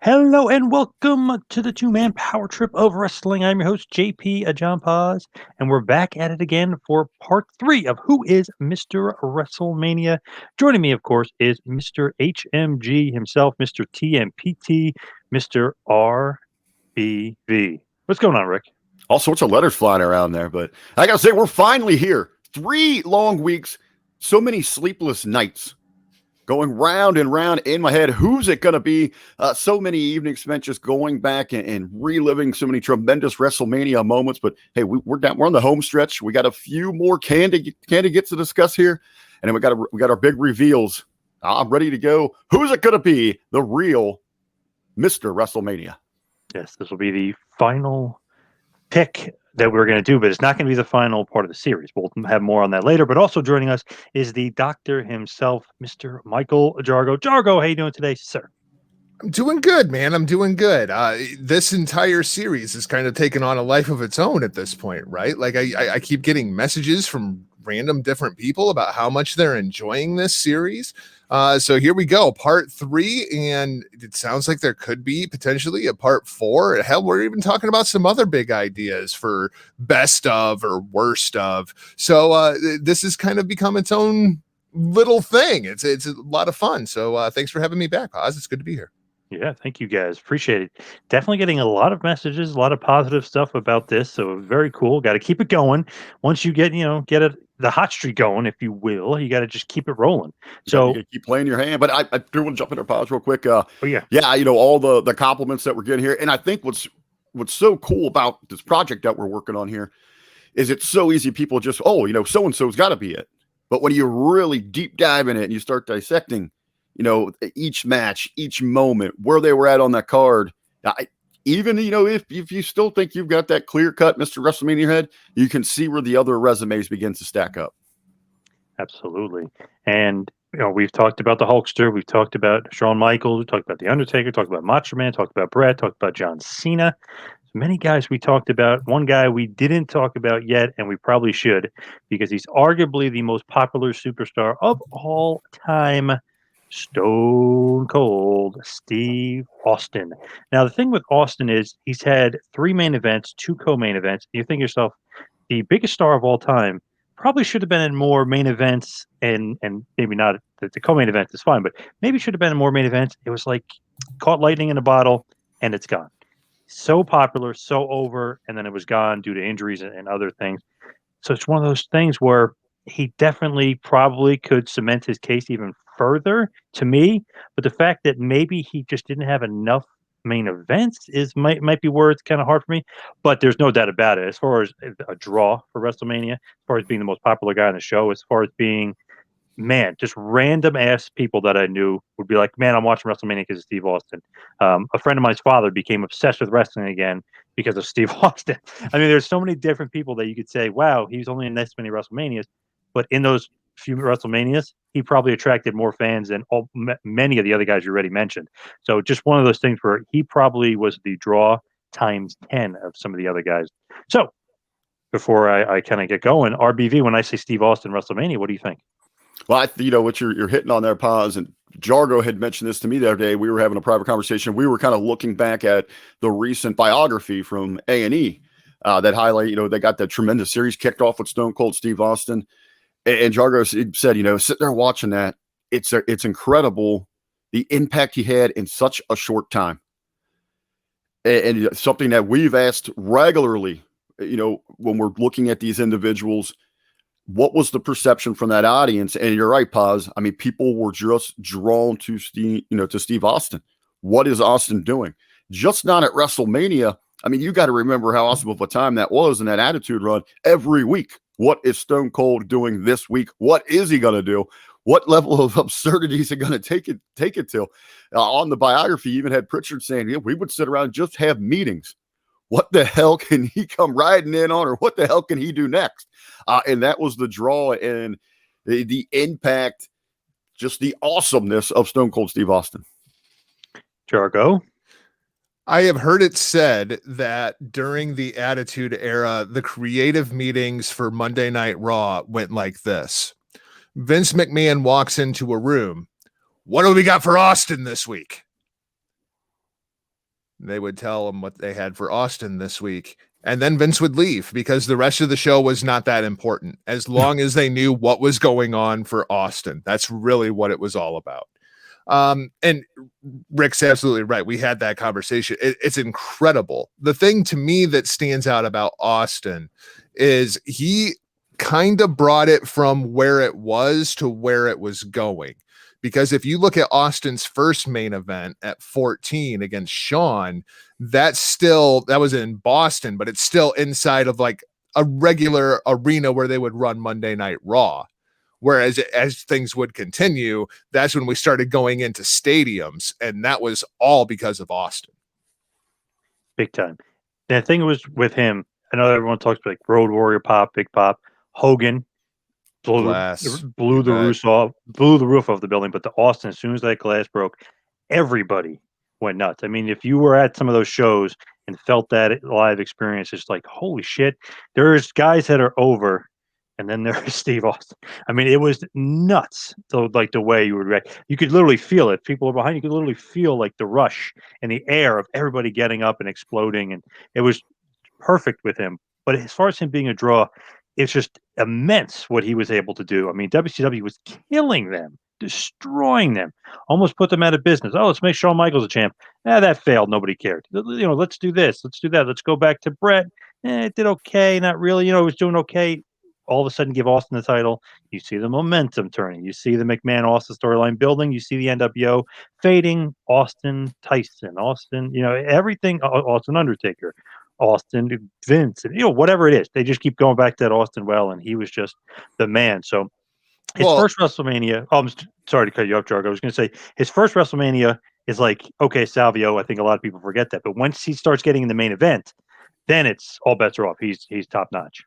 Hello and welcome to the two-man power trip of wrestling. I'm your host, JP John Paz, and we're back at it again for part 3 of Who is Mr. WrestleMania. Joining me, of course, is Mr. HMG himself, Mr. TMPT, Mr. RBV. What's going on, Rick? All sorts of letters flying around there, but I gotta say, we're finally here. 3 long weeks, so many sleepless nights going round and round in my head. Who's it gonna be? So many evenings spent just going back and reliving so many tremendous WrestleMania moments. But hey, we're on the home stretch. We got a few more candidates to discuss here, and then we got our big reveals. I'm ready to go. Who's it gonna be? The real Mr. WrestleMania. Yes, this will be the final pick that we're going to do, but it's not going to be the final part of the series. We'll have more on that later. But also joining us is the doctor himself, Mr. Michael Jargo. Jargo, how you doing today, sir? I'm doing good, man. I'm doing good. This entire series is kind of taken on a life of its own at this point, right? Like I keep getting messages from random different people about how much they're enjoying this series. So here we go, part 3, and it sounds like there could be potentially a part 4. Hell, we're even talking about some other big ideas for best of or worst of. So this has kind of become its own little thing. It's a lot of fun. So thanks for having me back, Oz. It's good to be here. Yeah, thank you guys. Appreciate it. Definitely getting a lot of messages, a lot of positive stuff about this. So very cool. Got to keep it going. Once you get, the hot streak going, if you will, you got to just keep it rolling. So, You gotta keep playing your hand. But I do want to jump in there, pause real quick. oh yeah, All the compliments that we're getting here, and I think what's so cool about this project that we're working on here is it's so easy. People just so and so's got to be it. But when you really deep dive in it and you start dissecting, each match, each moment, where they were at on that card, even if you still think you've got that clear cut Mr. WrestleMania in your head, you can see where the other resumes begin to stack up. absolutely. And we've talked about the Hulkster, we've talked about Shawn Michaels, we talked about the Undertaker, talked about Macho Man, talked about Bret, talked about John Cena. Many guys we talked about. One guy we didn't talk about yet, and we probably should, because he's arguably the most popular superstar of all time. Stone Cold Steve Austin. Now, the thing with Austin is he's had 3 main events, 2 co-main events. You think to yourself, the biggest star of all time probably should have been in more main events, and maybe not. The co-main event is fine, but maybe should have been in more main events. It was like caught lightning in a bottle, and it's gone. So popular, so over, and then it was gone due to injuries and other things. So it's one of those things where he definitely probably could cement his case even further to me. But the fact that maybe he just didn't have enough main events might be where it's kind of hard for me. But there's no doubt about it. As far as a draw for WrestleMania, as far as being the most popular guy on the show, as far as being just random ass people that I knew would be like, man, I'm watching WrestleMania because of Steve Austin. A friend of mine's father became obsessed with wrestling again because of Steve Austin. I mean, there's so many different people that you could say, wow, he's only in this many WrestleManias, but in those few WrestleManias, he probably attracted more fans than many of the other guys you already mentioned. So just one of those things where he probably was the draw times 10 of some of the other guys. So before I kind of get going, RBV, when I say Steve Austin WrestleMania, what do you think? Well, what you're hitting on there, Paz, and Jargo had mentioned this to me the other day. We were having a private conversation. We were kind of looking back at the recent biography from A&E that highlight, they got that tremendous series kicked off with Stone Cold Steve Austin. And Jargo said, sit there watching that. It's incredible the impact he had in such a short time. And something that we've asked regularly, when we're looking at these individuals, what was the perception from that audience? And you're right, Paz. I mean, people were just drawn to Steve Austin. What is Austin doing? Just not at WrestleMania. I mean, you got to remember how awesome of a time that was in that Attitude Run every week. What is Stone Cold doing this week? What is he going to do? What level of absurdity is he going to take it to? On the biography, even had Pritchard saying, we would sit around and just have meetings. What the hell can he come riding in on, or what the hell can he do next? And that was the draw and the impact, just the awesomeness of Stone Cold Steve Austin. Jargo? I have heard it said that during the Attitude Era, the creative meetings for Monday Night Raw went like this. Vince McMahon walks into a room. What do we got for Austin this week? They would tell him what they had for Austin this week. And then Vince would leave because the rest of the show was not that important. As long as they knew what was going on for Austin, that's really what it was all about. And Rick's absolutely right. We had that conversation. It's incredible. The thing to me that stands out about Austin is he kind of brought it from where it was to where it was going. Because if you look at Austin's first main event at 14 against Shawn, that was in Boston, but it's still inside of like a regular arena where they would run Monday Night Raw. Whereas as things would continue, that's when we started going into stadiums, and that was all because of Austin. Big time. The thing was with him, I know everyone talks about like Road Warrior pop, Big Pop, Hogan blew the roof off the building, but the Austin, as soon as that glass broke, everybody went nuts. I mean, if you were at some of those shows and felt that live experience, it's like, holy shit, there's guys that are over. And then there's Steve Austin. I mean, it was nuts. So, like the way you would react, you could literally feel it. People were behind you could literally feel like the rush and the air of everybody getting up and exploding, and it was perfect with him. But as far as him being a draw, it's just immense what he was able to do. I mean, WCW was killing them, destroying them, almost put them out of business. Oh, let's make Shawn Michaels a champ. That failed. Nobody cared. Let's do this. Let's do that. Let's go back to Brett. It did okay. Not really. It was doing okay. All of a sudden give Austin the title. You see the momentum turning. You see the McMahon Austin storyline building. You see the NWO fading. Austin Tyson, Austin, everything. Austin Undertaker, Austin Vince, and whatever it is. They just keep going back to that Austin well, and he was just the man. So his first WrestleMania. Oh, I'm sorry to cut you off, Jargo. I was going to say his first WrestleMania is like, okay, Salvio. I think a lot of people forget that, but once he starts getting in the main event, then it's all bets are off. He's top notch.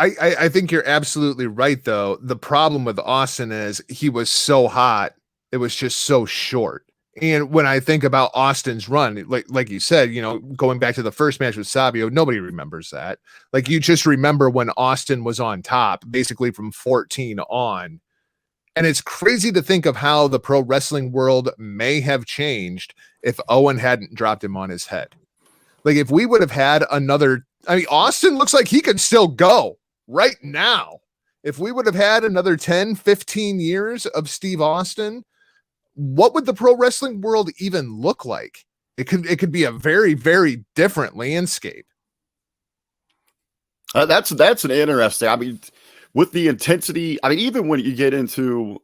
I think you're absolutely right, though. The problem with Austin is he was so hot. It was just so short. And when I think about Austin's run, like you said, going back to the first match with Savio, nobody remembers that. Like, you just remember when Austin was on top, basically from 14 on. And it's crazy to think of how the pro wrestling world may have changed if Owen hadn't dropped him on his head. Like, if we would have had Austin looks like he could still go right now. If we would have had another 10, 15 years of Steve Austin, what would the pro wrestling world even look like? It could be a very, very different landscape. That's an interesting. I mean, with the intensity, even when you get into,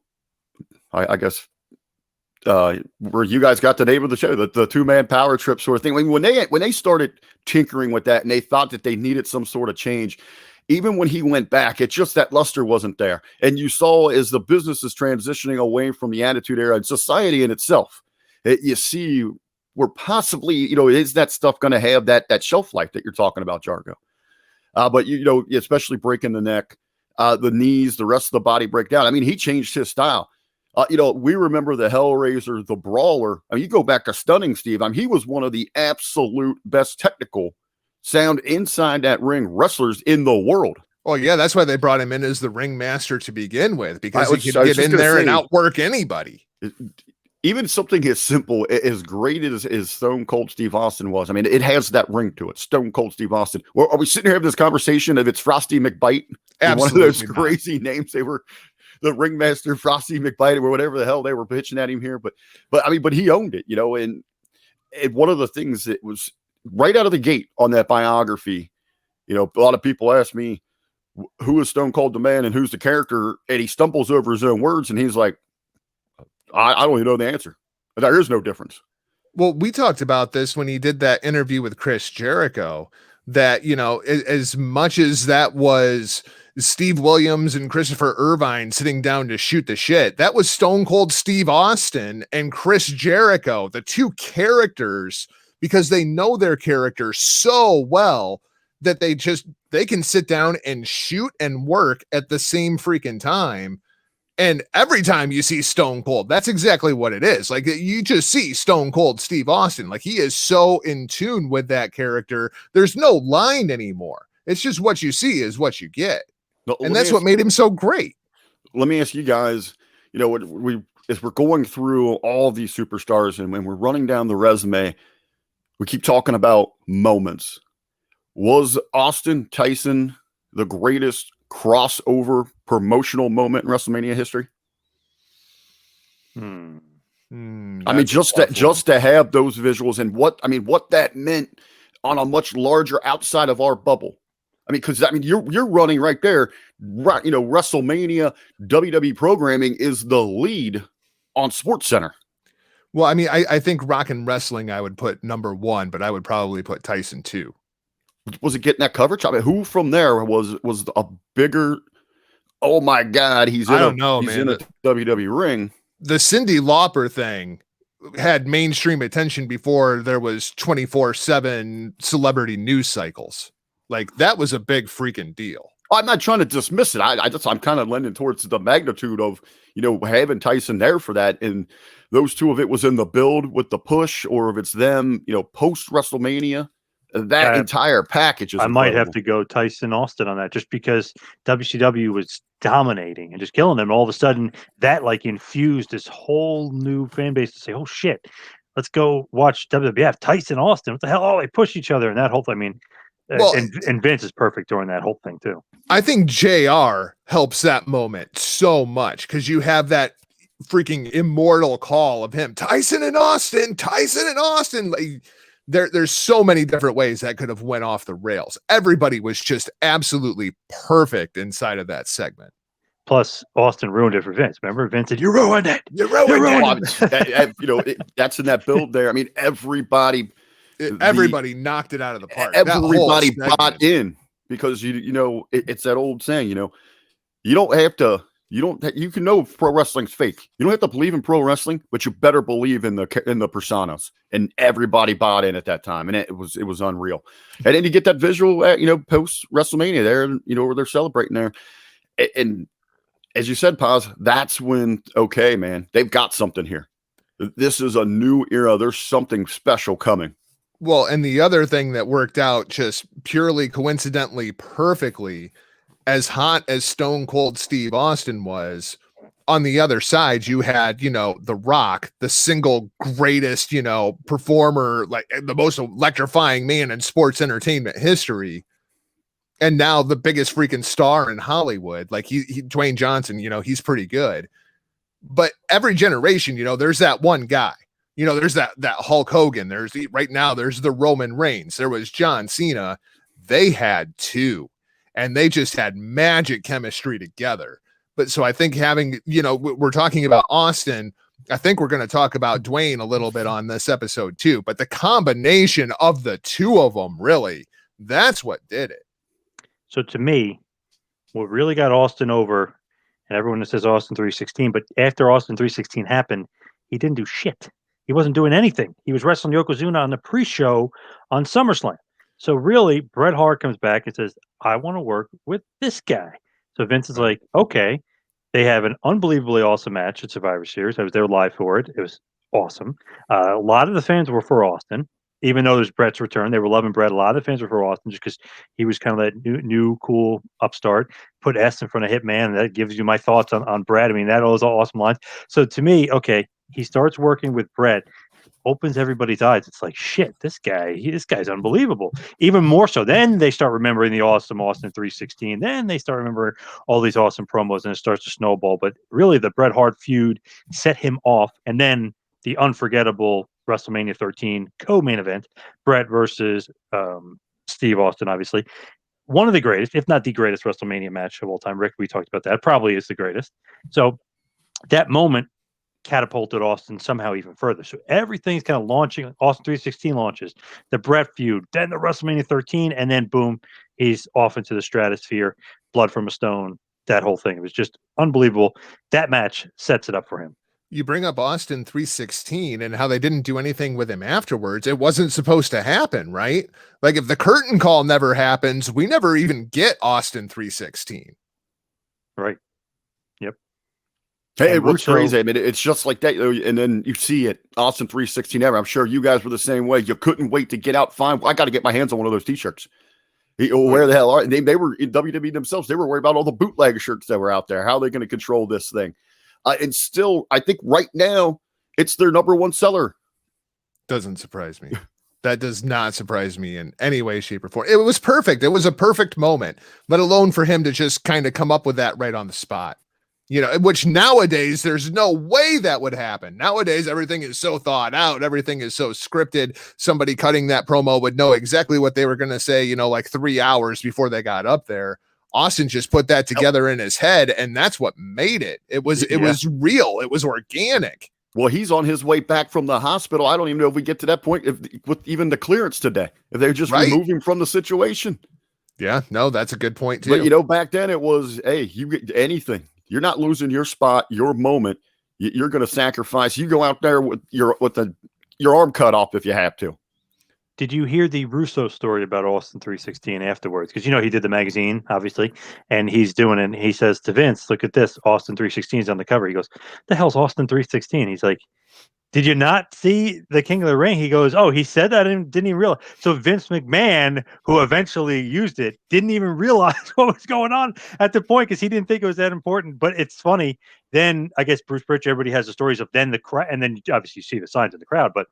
I guess, where you guys got the name of the show, the 2-man power trip sort of thing. I mean, when they started tinkering with that and they thought that they needed some sort of change, even when he went back, it's just that luster wasn't there. And you saw as the business is transitioning away from the Attitude Era and society in itself, you see where possibly, is that stuff going to have that shelf life that you're talking about, Jargo? But, especially breaking the neck, the knees, the rest of the body breakdown. I mean, he changed his style. We remember the Hellraiser, the Brawler. You go back to Stunning Steve. He was one of the absolute best technical sound inside that ring wrestlers in the world. Oh yeah, that's why they brought him in as the ring master to begin with, because he could get in there and outwork anybody. Even something as simple, as great as Stone Cold Steve Austin was, it has that ring to it. Stone Cold Steve Austin. Are we sitting here having this conversation if it's Frosty McBite? Absolutely. One of those crazy names. They were the ringmaster, Frosty McBite, or whatever the hell they were pitching at him here. But he owned it, and one of the things that was right out of the gate on that biography, a lot of people ask me, who is Stone Cold the Man and who's the character? And he stumbles over his own words and he's like, I don't even know the answer. There is no difference. Well, we talked about this when he did that interview with Chris Jericho, that, as much as that was Steve Williams and Christopher Irvine sitting down to shoot the shit, that was Stone Cold Steve Austin and Chris Jericho, the two characters, because they know their character so well that they can sit down and shoot and work at the same freaking time. And every time you see Stone Cold, that's exactly what it is. Like, you just see Stone Cold Steve Austin. Like, he is so in tune with that character. There's no line anymore. It's just what you see is what you get. And that's what made him so great. Let me ask you guys, we as we're going through all these superstars and when we're running down the resume, we keep talking about moments. Was Austin Tyson the greatest crossover promotional moment in WrestleMania history? I mean, just to have those visuals and what that meant on a much larger outside of our bubble. I mean, because you're running right there. Right, WrestleMania WWE programming is the lead on SportsCenter. Well, I mean, I think Rock and Wrestling I would put number 1, but I would probably put Tyson 2. Was it getting that coverage? I mean, who from there was a bigger? Oh my God, he's in a WWE ring. The Cyndi Lauper thing had mainstream attention before there was 24/7 celebrity news cycles. Like, that was a big freaking deal. I'm not trying to dismiss it. I'm kind of leaning towards the magnitude of, having Tyson there for that. And those two, if it was in the build with the push or if it's them, post WrestleMania, that entire package is I might have to go Tyson Austin on that just because WCW was dominating and just killing them. And all of a sudden that infused this whole new fan base to say, oh shit, let's go watch WWF. Tyson Austin. What the hell? Oh, they push each other and that whole thing. I mean, and Vince is perfect during that whole thing too. I think JR helps that moment so much because you have that freaking immortal call of him, Tyson and Austin. Like, there's so many different ways that could have went off the rails. Everybody was just absolutely perfect inside of that segment. Plus, Austin ruined it for Vince. Remember, Vince said, "You ruined it. You ruined it." That's in that build there. I mean, everybody knocked it out of the park. Everybody bought in because it's that old saying. You can know pro wrestling's fake. You don't have to believe in pro wrestling, but you better believe in the personas. And everybody bought in at that time, and it was unreal. And then you get that visual at post WrestleMania there, where they're celebrating there. And as you said, Paz, that's when man, they've got something here. This is a new era. There's something special coming. Well, and the other thing that worked out just purely coincidentally perfectly, as hot as Stone Cold Steve Austin was, on the other side, you had, The Rock, the single greatest, performer, like the most electrifying man in sports entertainment history. And now the biggest freaking star in Hollywood. Like Dwayne Johnson, he's pretty good. But every generation, there's that one guy. There's that Hulk Hogan. There's the Roman Reigns. There was John Cena. They had two, and they just had magic chemistry together. But so I think having, we're talking about Austin. I think we're going to talk about Dwayne a little bit on this episode too. But the combination of the two of them, really, that's what did it. So to me, what really got Austin over, and everyone that says Austin 316, but after Austin 316 happened, he didn't do shit. He wasn't doing anything. He was wrestling Yokozuna on the pre-show on SummerSlam. So really, Bret Hart comes back and says, I want to work with this guy. So Vince is like, okay. They have an unbelievably awesome match at Survivor Series. I was there live for it. It was awesome. A lot of the fans were for Austin. Even though there's Bret's return, they were loving Bret. A lot of the fans were for Austin just because he was kind of that new cool upstart. Put S in front of Hitman, and that gives you my thoughts on Bret. I mean, that was all awesome lines. So to me, okay, he starts working with Bret, opens everybody's eyes. It's like, shit, this guy's unbelievable. Even more so. Then they start remembering the awesome Austin 316. Then they start remembering all these awesome promos, and it starts to snowball. But really, the Bret Hart feud set him off, and then the unforgettable WrestleMania 13 co-main event, Bret versus Steve Austin, obviously. One of the greatest, if not the greatest WrestleMania match of all time. Rick, we talked about that. Probably is the greatest. So that moment catapulted Austin somehow even further. So everything's kind of launching. Austin 316 launches, the Bret feud, then the WrestleMania 13, and then boom, he's off into the stratosphere, blood from a stone, that whole thing. It was just unbelievable. That match sets it up for him. You bring up Austin 316 and how they didn't do anything with him afterwards. It wasn't supposed to happen, right? Like if the curtain call never happens, we never even get Austin 316. Right. Yep. Hey, what's crazy? I mean, it's just like that. And then you see it, Austin 316 ever. I'm sure you guys were the same way. You couldn't wait to get out. Fine. I got to get my hands on one of those t-shirts. Where the hell are they? They were in WWE themselves. They were worried about all the bootleg shirts that were out there. How are they going to control this thing? And still, I think right now it's their number one seller. Doesn't surprise me. That does not surprise me in any way, shape, or form. It was perfect. It was a perfect moment, let alone for him to just kind of come up with that right on the spot. You know, which nowadays there's no way that would happen. Nowadays, everything is so thought out, everything is so scripted. Somebody cutting that promo would know exactly what they were going to say, you know, like 3 hours before they got up there. Austin just put that together in his head, and that's what made it. It was real. It was organic. Well, he's on his way back from the hospital. I don't even know if we get to that point with even the clearance today, if they just remove him from the situation. Yeah, no, that's a good point too. But, you know, back then it was, hey, you get anything. You're not losing your spot, your moment. You're going to sacrifice. You go out there with your arm cut off if you have to. Did you hear the Russo story about Austin 316 afterwards? Because, you know, he did the magazine, obviously, and he's doing it. And he says to Vince, look at this. Austin 316 is on the cover. He goes, the hell's Austin 316? He's like, did you not see the King of the Ring? He goes, oh, he said that and didn't even realize. So Vince McMahon, who eventually used it, didn't even realize what was going on at the point because he didn't think it was that important. But it's funny. Then I guess Bruce Pritchard, everybody has the stories of then the crowd, and then obviously you see the signs of the crowd, but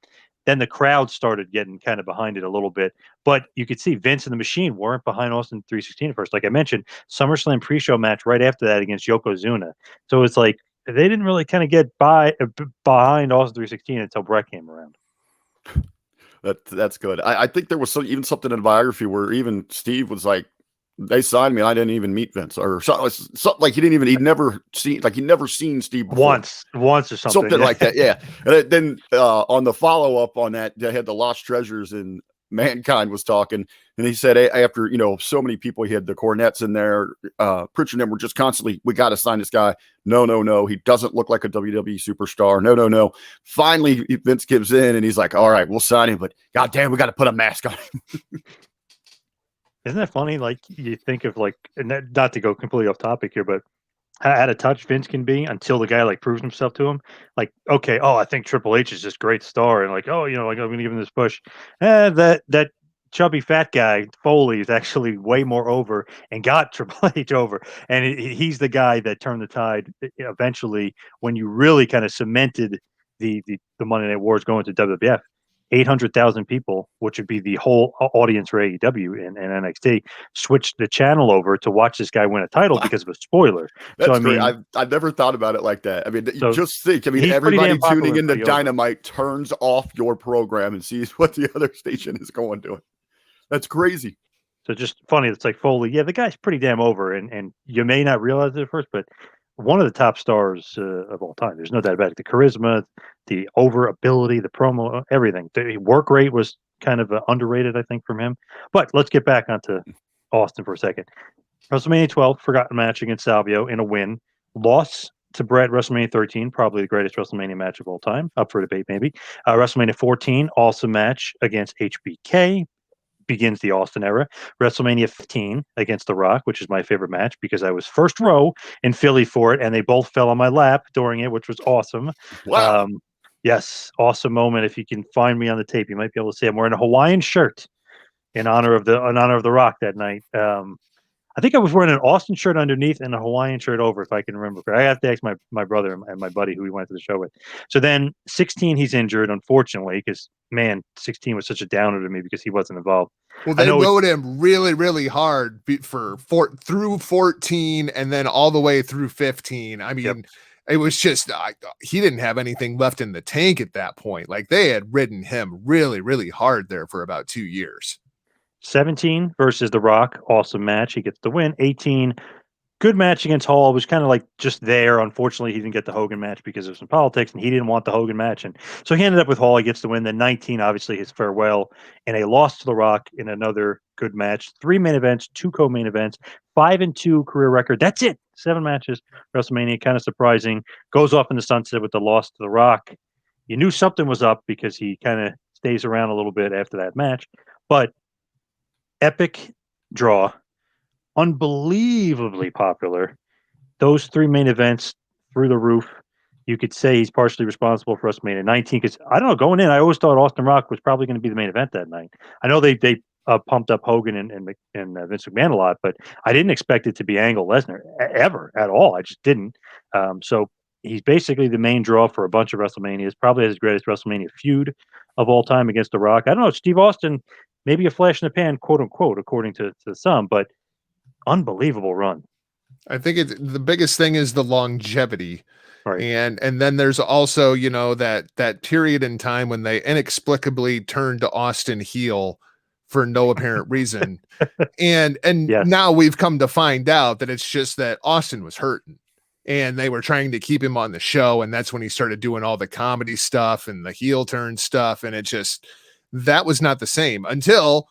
then the crowd started getting kind of behind it a little bit. But you could see Vince and the Machine weren't behind Austin 316 at first. Like I mentioned, SummerSlam pre-show match right after that against Yokozuna. So it's like they didn't really kind of get behind Austin 316 until Brett came around. That's good. I think there was even something in the biography where even Steve was like, they signed me and I didn't even meet Vince, or something like he'd never seen Steve before. once or something like that. Yeah. And then on the follow-up on that, they had the Lost Treasures, and Mankind was talking, and he said after, you know, so many people, he had the Cornettes in there, Pritchard and them were just constantly, we got to sign this guy. No, he doesn't look like a WWE superstar. No. Finally, Vince gives in and he's like, all right, we'll sign him, but goddamn, we got to put a mask on him. Isn't that funny? Like you think of like, and not to go completely off topic here, but how out of touch Vince can be until the guy like proves himself to him. Like, okay, I think Triple H is this great star, and like, you know, like I'm going to give him this push. That chubby fat guy Foley is actually way more over and got Triple H over, and he's the guy that turned the tide eventually when you really kind of cemented the Monday Night Wars going to WWF. 800,000 people, which would be the whole audience for AEW and NXT, switched the channel over to watch this guy win a title because of a spoiler. That's so I great. mean, I've never thought about it like that. I mean, just think. I mean, everybody tuning into Dynamite turns off your program and sees what the other station is going to. That's crazy. So just funny. It's like Foley. Yeah, the guy's pretty damn over, and you may not realize it at first, but one of the top stars of all time. There's no doubt about it. The charisma, the over ability, the promo, everything. The work rate was kind of underrated, I think, from him. But let's get back onto Austin for a second. WrestleMania 12, forgotten match against Salvio in a win. Loss to Brett, WrestleMania 13, probably the greatest WrestleMania match of all time. Up for debate, maybe. WrestleMania 14, awesome match against HBK. Begins the Austin era. WrestleMania 15 against The Rock, which is my favorite match because I was first row in Philly for it, and they both fell on my lap during it, which was awesome. Wow. Yes, awesome moment. If you can find me on the tape, you might be able to see I'm wearing a Hawaiian shirt in honor of the Rock that night. I think I was wearing an Austin shirt underneath and a Hawaiian shirt over, if I can remember. I have to ask my brother and my buddy who we went to the show with. So then 16, he's injured, unfortunately, because, man, 16 was such a downer to me because he wasn't involved. Well, they rode him really, really hard through 14 and then all the way through 15. I mean, It was just, he didn't have anything left in the tank at that point. Like, they had ridden him really, really hard there for about 2 years. 17 versus The Rock, awesome match. He gets the win. 18, good match against Hall. It was kind of like just there. Unfortunately, he didn't get the Hogan match because of some politics, and he didn't want the Hogan match. And so he ended up with Hall. He gets the win. Then 19, obviously, his farewell, and a loss to The Rock in another good match. 3 main events, 2 co-main events, 5-2 career record. That's it. 7 matches. WrestleMania, kind of surprising. Goes off in the sunset with the loss to The Rock. You knew something was up because he kind of stays around a little bit after that match. But epic draw, unbelievably popular. Those 3 main events through the roof. You could say he's partially responsible for WrestleMania 19 because I don't know. Going in, I always thought Austin Rock was probably going to be the main event that night. I know they pumped up Hogan and Vince McMahon a lot, but I didn't expect it to be Angle Lesnar ever at all. I just didn't. So He's basically the main draw for a bunch of WrestleManias. Probably his greatest WrestleMania feud of all time against The Rock. I don't know. Steve Austin, maybe a flash in the pan, quote unquote, according to some, but unbelievable run. I think the biggest thing is the longevity. Right. And then there's also, that period in time when they inexplicably turned to Austin heel for no apparent reason. And Yes. now we've come to find out that it's just that Austin was hurting and they were trying to keep him on the show. And that's when he started doing all the comedy stuff and the heel turn stuff. And that was not the same until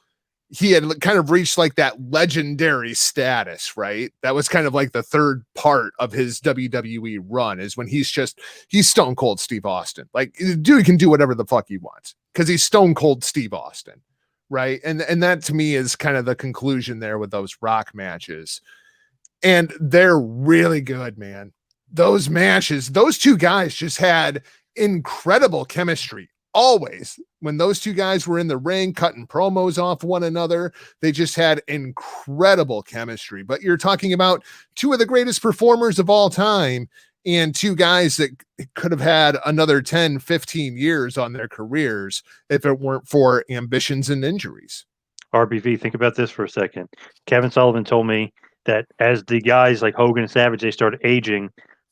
he had kind of reached like that legendary status, right? That was kind of like the third part of his WWE run, is when he's Stone Cold Steve Austin. Like, dude can do whatever the fuck he wants because he's Stone Cold Steve Austin, right? And that to me is kind of the conclusion there with those Rock matches. And they're really good, man. Those matches, those two guys just had incredible chemistry. Always, when those two guys were in the ring cutting promos off one another, they just had incredible chemistry. But you're talking about two of the greatest performers of all time and two guys that could have had another 10, 15 years on their careers if it weren't for ambitions and injuries. RBV, think about this for a second. Kevin Sullivan told me that as the guys like Hogan and Savage, they started aging,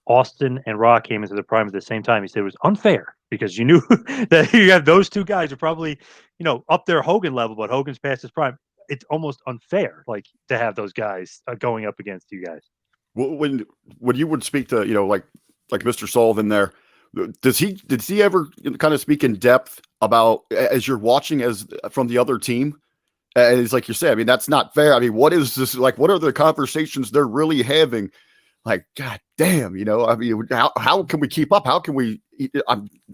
Austin and Rock came into the prime at the same time. He said it was unfair because you knew that you have those two guys are probably, up their Hogan level, but Hogan's past his prime. It's almost unfair, like, to have those guys going up against you guys. Well, when you would speak to, like Mr. Sullivan there, did he ever kind of speak in depth about, as you're watching as from the other team? And it's like you said, I mean, that's not fair. I mean, what is this like? What are the conversations they're really having? Like, God damn, I mean, how can we keep up? How can we?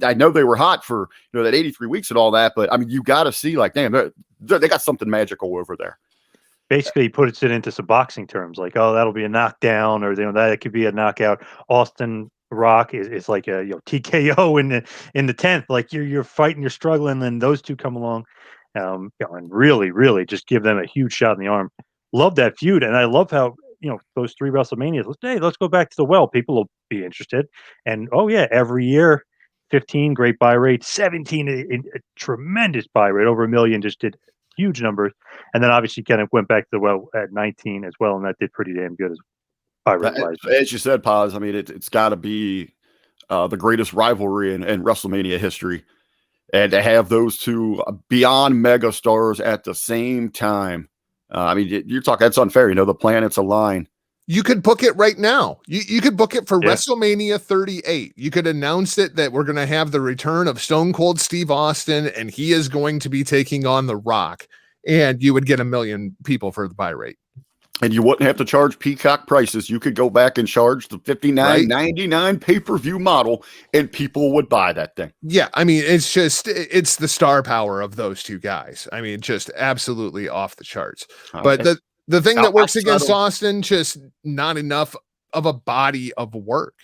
I know they were hot for that 83 weeks and all that, but I mean, you got to see, like, damn, they got something magical over there. Basically, he puts it into some boxing terms, like, oh, that'll be a knockdown, or that it could be a knockout. Austin Rock is like a TKO in the 10th. Like, you're fighting, you're struggling, and those two come along, and really, really just give them a huge shot in the arm. Love that feud, and I love how those 3 WrestleManias. Let's go back to the well. People will be interested, and every year, 15 great buy rate, 17 a tremendous buy rate, over 1 million, just did huge numbers, and then obviously kind of went back to the well at 19 as well, and that did pretty damn good as buy rate wise. As you said, Paz, I mean, it's got to be the greatest rivalry in WrestleMania history, and to have those two beyond mega stars at the same time. I mean, you're talking, that's unfair. The planets align. You could book it right now. You could book it for WrestleMania 38. You could announce it that we're going to have the return of Stone Cold Steve Austin, and he is going to be taking on The Rock, and you would get 1 million people for the buy rate. And you wouldn't have to charge peacock prices. You could go back and charge the $59.99 pay-per-view model, and people would buy that thing. Yeah, I mean, it's the star power of those two guys. I mean, just absolutely off the charts. But the thing that works against Austin, just not enough of a body of work.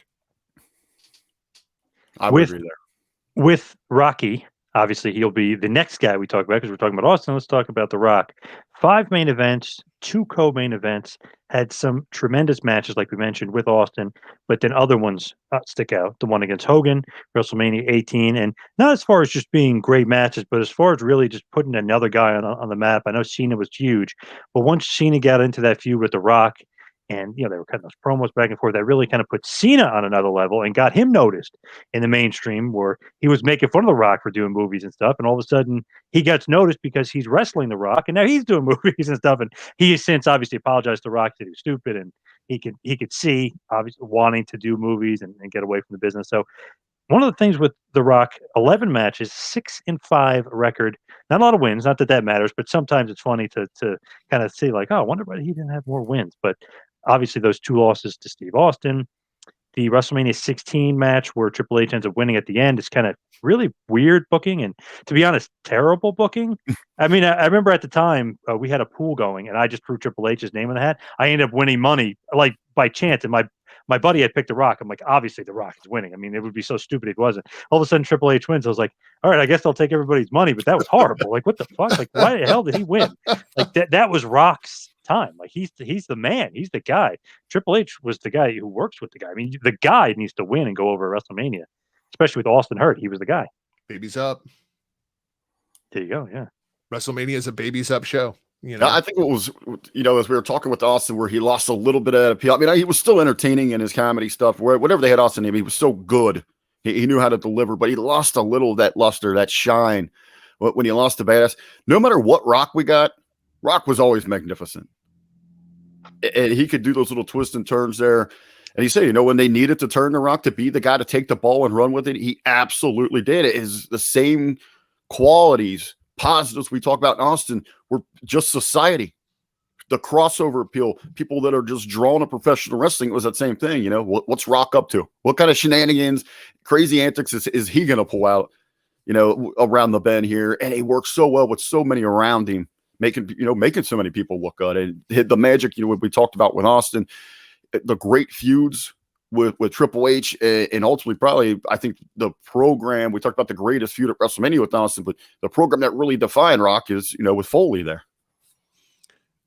I would agree there. With Rocky, obviously he'll be the next guy we talk about because we're talking about Austin. Let's talk about The Rock. 5 main events, 2 co-main events, had some tremendous matches, like we mentioned, with Austin, but then other ones stick out. The one against Hogan, WrestleMania 18, and not as far as just being great matches, but as far as really just putting another guy on the map. I know Cena was huge, but once Cena got into that feud with The Rock, and they were cutting those promos back and forth, that really kind of put Cena on another level and got him noticed in the mainstream, where he was making fun of The Rock for doing movies and stuff, and all of a sudden he gets noticed because he's wrestling The Rock, and now he's doing movies and stuff, and he has since obviously apologized to The Rock that he was stupid, and he could see obviously wanting to do movies and get away from the business. So one of the things with The Rock, 11 matches, 6-5 record. Not a lot of wins. Not that that matters, but sometimes it's funny to kind of see, like, oh, I wonder why he didn't have more wins. But obviously those 2 losses to Steve Austin. The WrestleMania 16 match where Triple H ends up winning at the end is kind of really weird booking, and to be honest, terrible booking. I mean, I remember at the time we had a pool going, and I just threw Triple H's name in the hat. I ended up winning money, like, by chance, and my buddy had picked The Rock. I'm like, obviously The Rock is winning. I mean, it would be so stupid if it wasn't. All of a sudden, Triple H wins. I was like, all right, I guess I'll take everybody's money, but that was horrible. Like, what the fuck? Like, why the hell did he win? Like, that was Rock's time. Like he's the man. He's the guy. Triple H was the guy who works with the guy. I mean, the guy needs to win and go over at WrestleMania, especially with Austin hurt. He was the guy. Baby's up. There you go. Yeah. WrestleMania is a baby's up show. You know, I think it was, as we were talking with Austin, where he lost a little bit of appeal. I mean, he was still entertaining in his comedy stuff. Whatever they had Austin name, he was so good. He knew how to deliver, but he lost a little of that luster, that shine when he lost to Badass. No matter what Rock we got, Rock was always magnificent. And he could do those little twists and turns there. And he said, when they needed to turn the Rock to be the guy to take the ball and run with it, he absolutely did. It is the same qualities, positives we talk about in Austin were just society. The crossover appeal, people that are just drawn to professional wrestling, it was that same thing. What's Rock up to? What kind of shenanigans, crazy antics is he going to pull out, around the bend here? And he works so well with so many around him, making so many people look good. And hit the magic, what we talked about with Austin, the great feuds with Triple H, and ultimately probably, I think the program, we talked about the greatest feud at WrestleMania with Austin, but the program that really defined Rock is, with Foley there.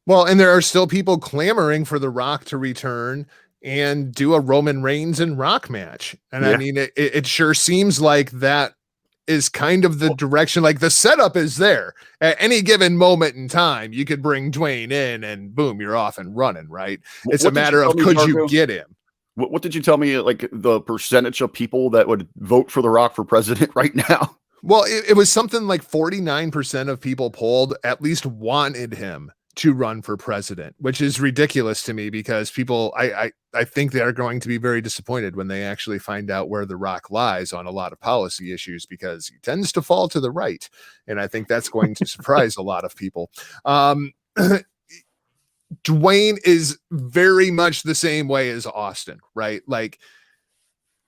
Well, and there are still people clamoring for The Rock to return and do a Roman Reigns and Rock match. And I mean, it sure seems like that is kind of the direction. Like the setup is there at any given moment in time. You could bring Dwayne in and boom, you're off and running, right? It's a matter of, could you get him? What did you tell me, like the percentage of people that would vote for The Rock for president right now? Well, it was something like 49% of people polled at least wanted him to run for president, which is ridiculous to me because people, I think they are going to be very disappointed when they actually find out where The Rock lies on a lot of policy issues, because he tends to fall to the right. And I think that's going to surprise a lot of people. Dwayne is very much the same way as Austin, right? Like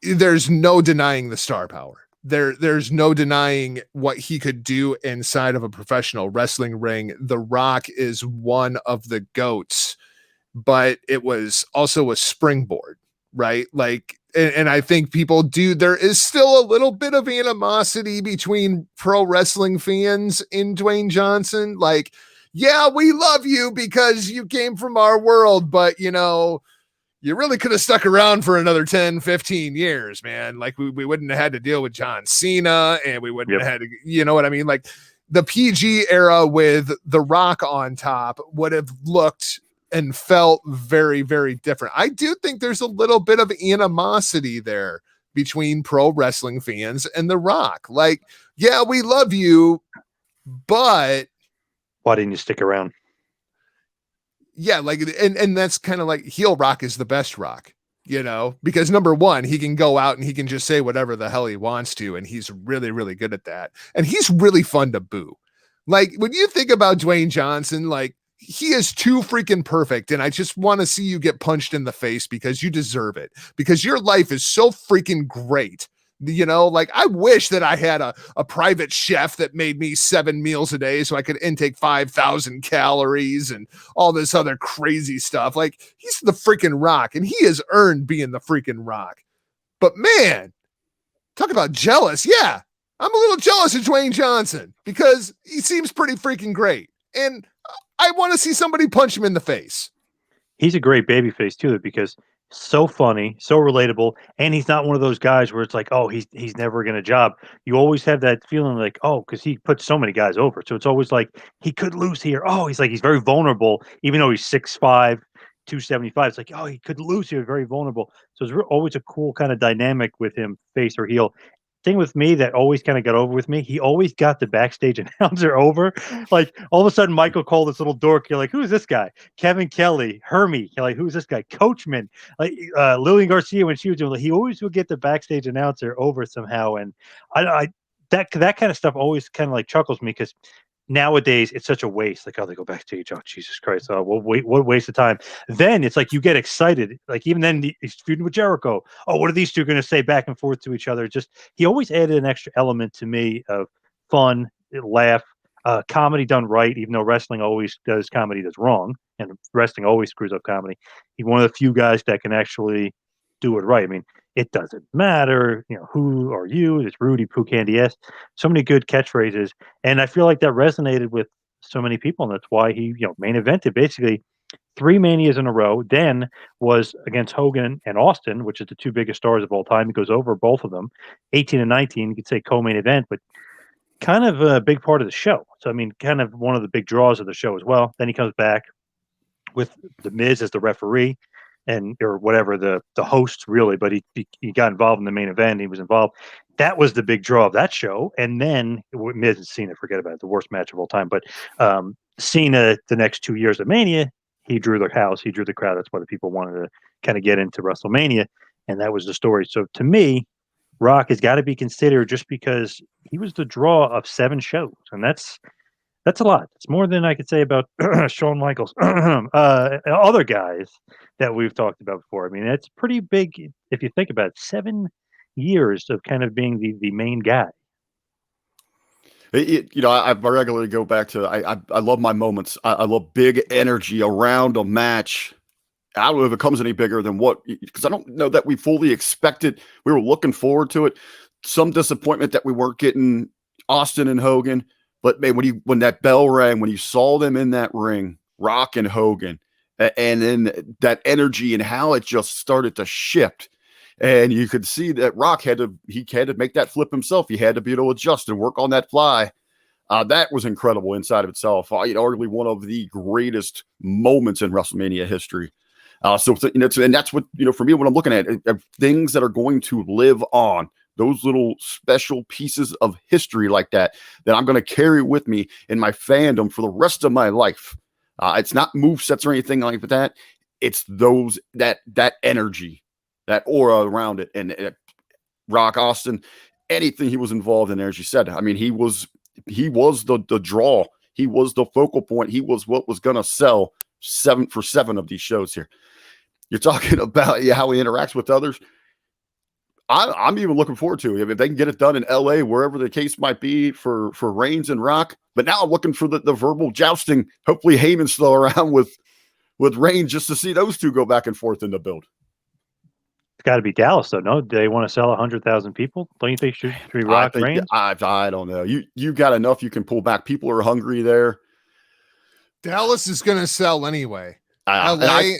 there's no denying the star power. There's no denying what he could do inside of a professional wrestling ring. The Rock is one of the GOATs, but it was also a springboard, right? Like, and I think there is still a little bit of animosity between pro wrestling fans in Dwayne Johnson. Like, yeah, we love you because you came from our world, but you really could have stuck around for another 10, 15 years, man. Like we wouldn't have had to deal with John Cena, and we wouldn't have had to, you know what I mean? Like the PG era with The Rock on top would have looked and felt very, very different. I do think there's a little bit of animosity there between pro wrestling fans and The Rock. Like, yeah, we love you, but why didn't you stick around? Yeah, like, and that's kind of like heel Rock is the best Rock, because number one, he can go out and he can just say whatever the hell he wants to, and he's really, really good at that. And he's really fun to boo. Like when you think about Dwayne Johnson, like he is too freaking perfect, and I just want to see you get punched in the face because you deserve it, because your life is so freaking great. Like I wish that I had a private chef that made me 7 meals a day so I could intake 5,000 calories and all this other crazy stuff. Like he's the freaking Rock, and he has earned being the freaking Rock. But man, talk about jealous. Yeah, I'm a little jealous of Dwayne Johnson because he seems pretty freaking great. And I want to see somebody punch him in the face. He's a great babyface too, because so funny, so relatable, and he's not one of those guys where it's like, oh, he's never gonna job. You always have that feeling like, oh, because he puts so many guys over, so it's always like he could lose here. Oh, he's very vulnerable, even though he's 6'5", 275. It's like, oh, he could lose here, very vulnerable. So it's always a cool kind of dynamic with him, face or heel. Thing with me that always kind of got over with me, he always got the backstage announcer over. Like all of a sudden, Michael Cole, this little dork, you're like, who's this guy? Kevin Kelly, Hermie, you're like, who's this guy? Coachman, like Lillian Garcia, when she was doing, he always would get the backstage announcer over somehow. And I that kind of stuff always kind of like chuckles me, because nowadays it's such a waste. Like, oh, they go backstage. Oh, Jesus Christ. Oh, what waste of time. Then it's like you get excited. Like even then he's feuding with Jericho. Oh, what are these two going to say back and forth to each other? Just he always added an extra element to me of fun, laugh, comedy done right, even though wrestling always does comedy that's wrong, and wrestling always screws up comedy. He's one of the few guys that can actually do it right. I mean, it doesn't matter, who are you? It's Rudy Poo Candy S. So many good catchphrases, and I feel like that resonated with so many people, and that's why he, main evented basically 3 Manias in a row, then was against Hogan and Austin, which is the 2 biggest stars of all time. He goes over both of them, 18 and 19. You could say co-main event, but kind of a big part of the show. So, I mean, kind of one of the big draws of the show as well. Then he comes back with The Miz as the referee and or whatever the host really, but he got involved in the main event. He was involved. That was the big draw of that show. And then Miz and Cena, forget about it, the worst match of all time. But Cena, the next 2 years of Mania, he drew the house, he drew the crowd. That's why the people wanted to kind of get into WrestleMania, and that was the story. So to me, Rock has got to be considered just because he was the draw of 7 shows, and that's a lot. It's more than I could say about Shawn Michaels, other guys that we've talked about before. I mean, it's pretty big if you think about it. 7 years of kind of being the main guy. I regularly go back to I love my moments. I love big energy around a match. I don't know if it comes any bigger than what, because I don't know that we fully expected. We were looking forward to it. Some disappointment that we weren't getting Austin and Hogan, but man, when that bell rang, when you saw them in that ring, Rock and Hogan, and then that energy and how it just started to shift, and you could see that Rock had to make that flip himself. He had to be able to adjust and work on that fly. That was incredible inside of itself. Arguably one of the greatest moments in WrestleMania history. And that's what, for me, what I'm looking at, things that are going to live on, those little special pieces of history like that I'm going to carry with me in my fandom for the rest of my life. It's not movesets or anything like that. It's that energy, that aura around it. And Rock, Austin, anything he was involved in there, as you said, I mean, he was the draw. He was the focal point. He was what was going to sell 7 of these shows here. You're talking about how he interacts with others. I'm even looking forward to it. If they can get it done in LA, wherever the case might be for Reigns and Rock. But now I'm looking for the verbal jousting. Hopefully Heyman's still around with Reigns just to see those two go back and forth in the build. It's got to be Dallas, though. No, do they want to sell 100,000 people? Don't you think should be Rock Reigns? I don't know. You got enough you can pull back. People are hungry there. Dallas is going to sell anyway. LA's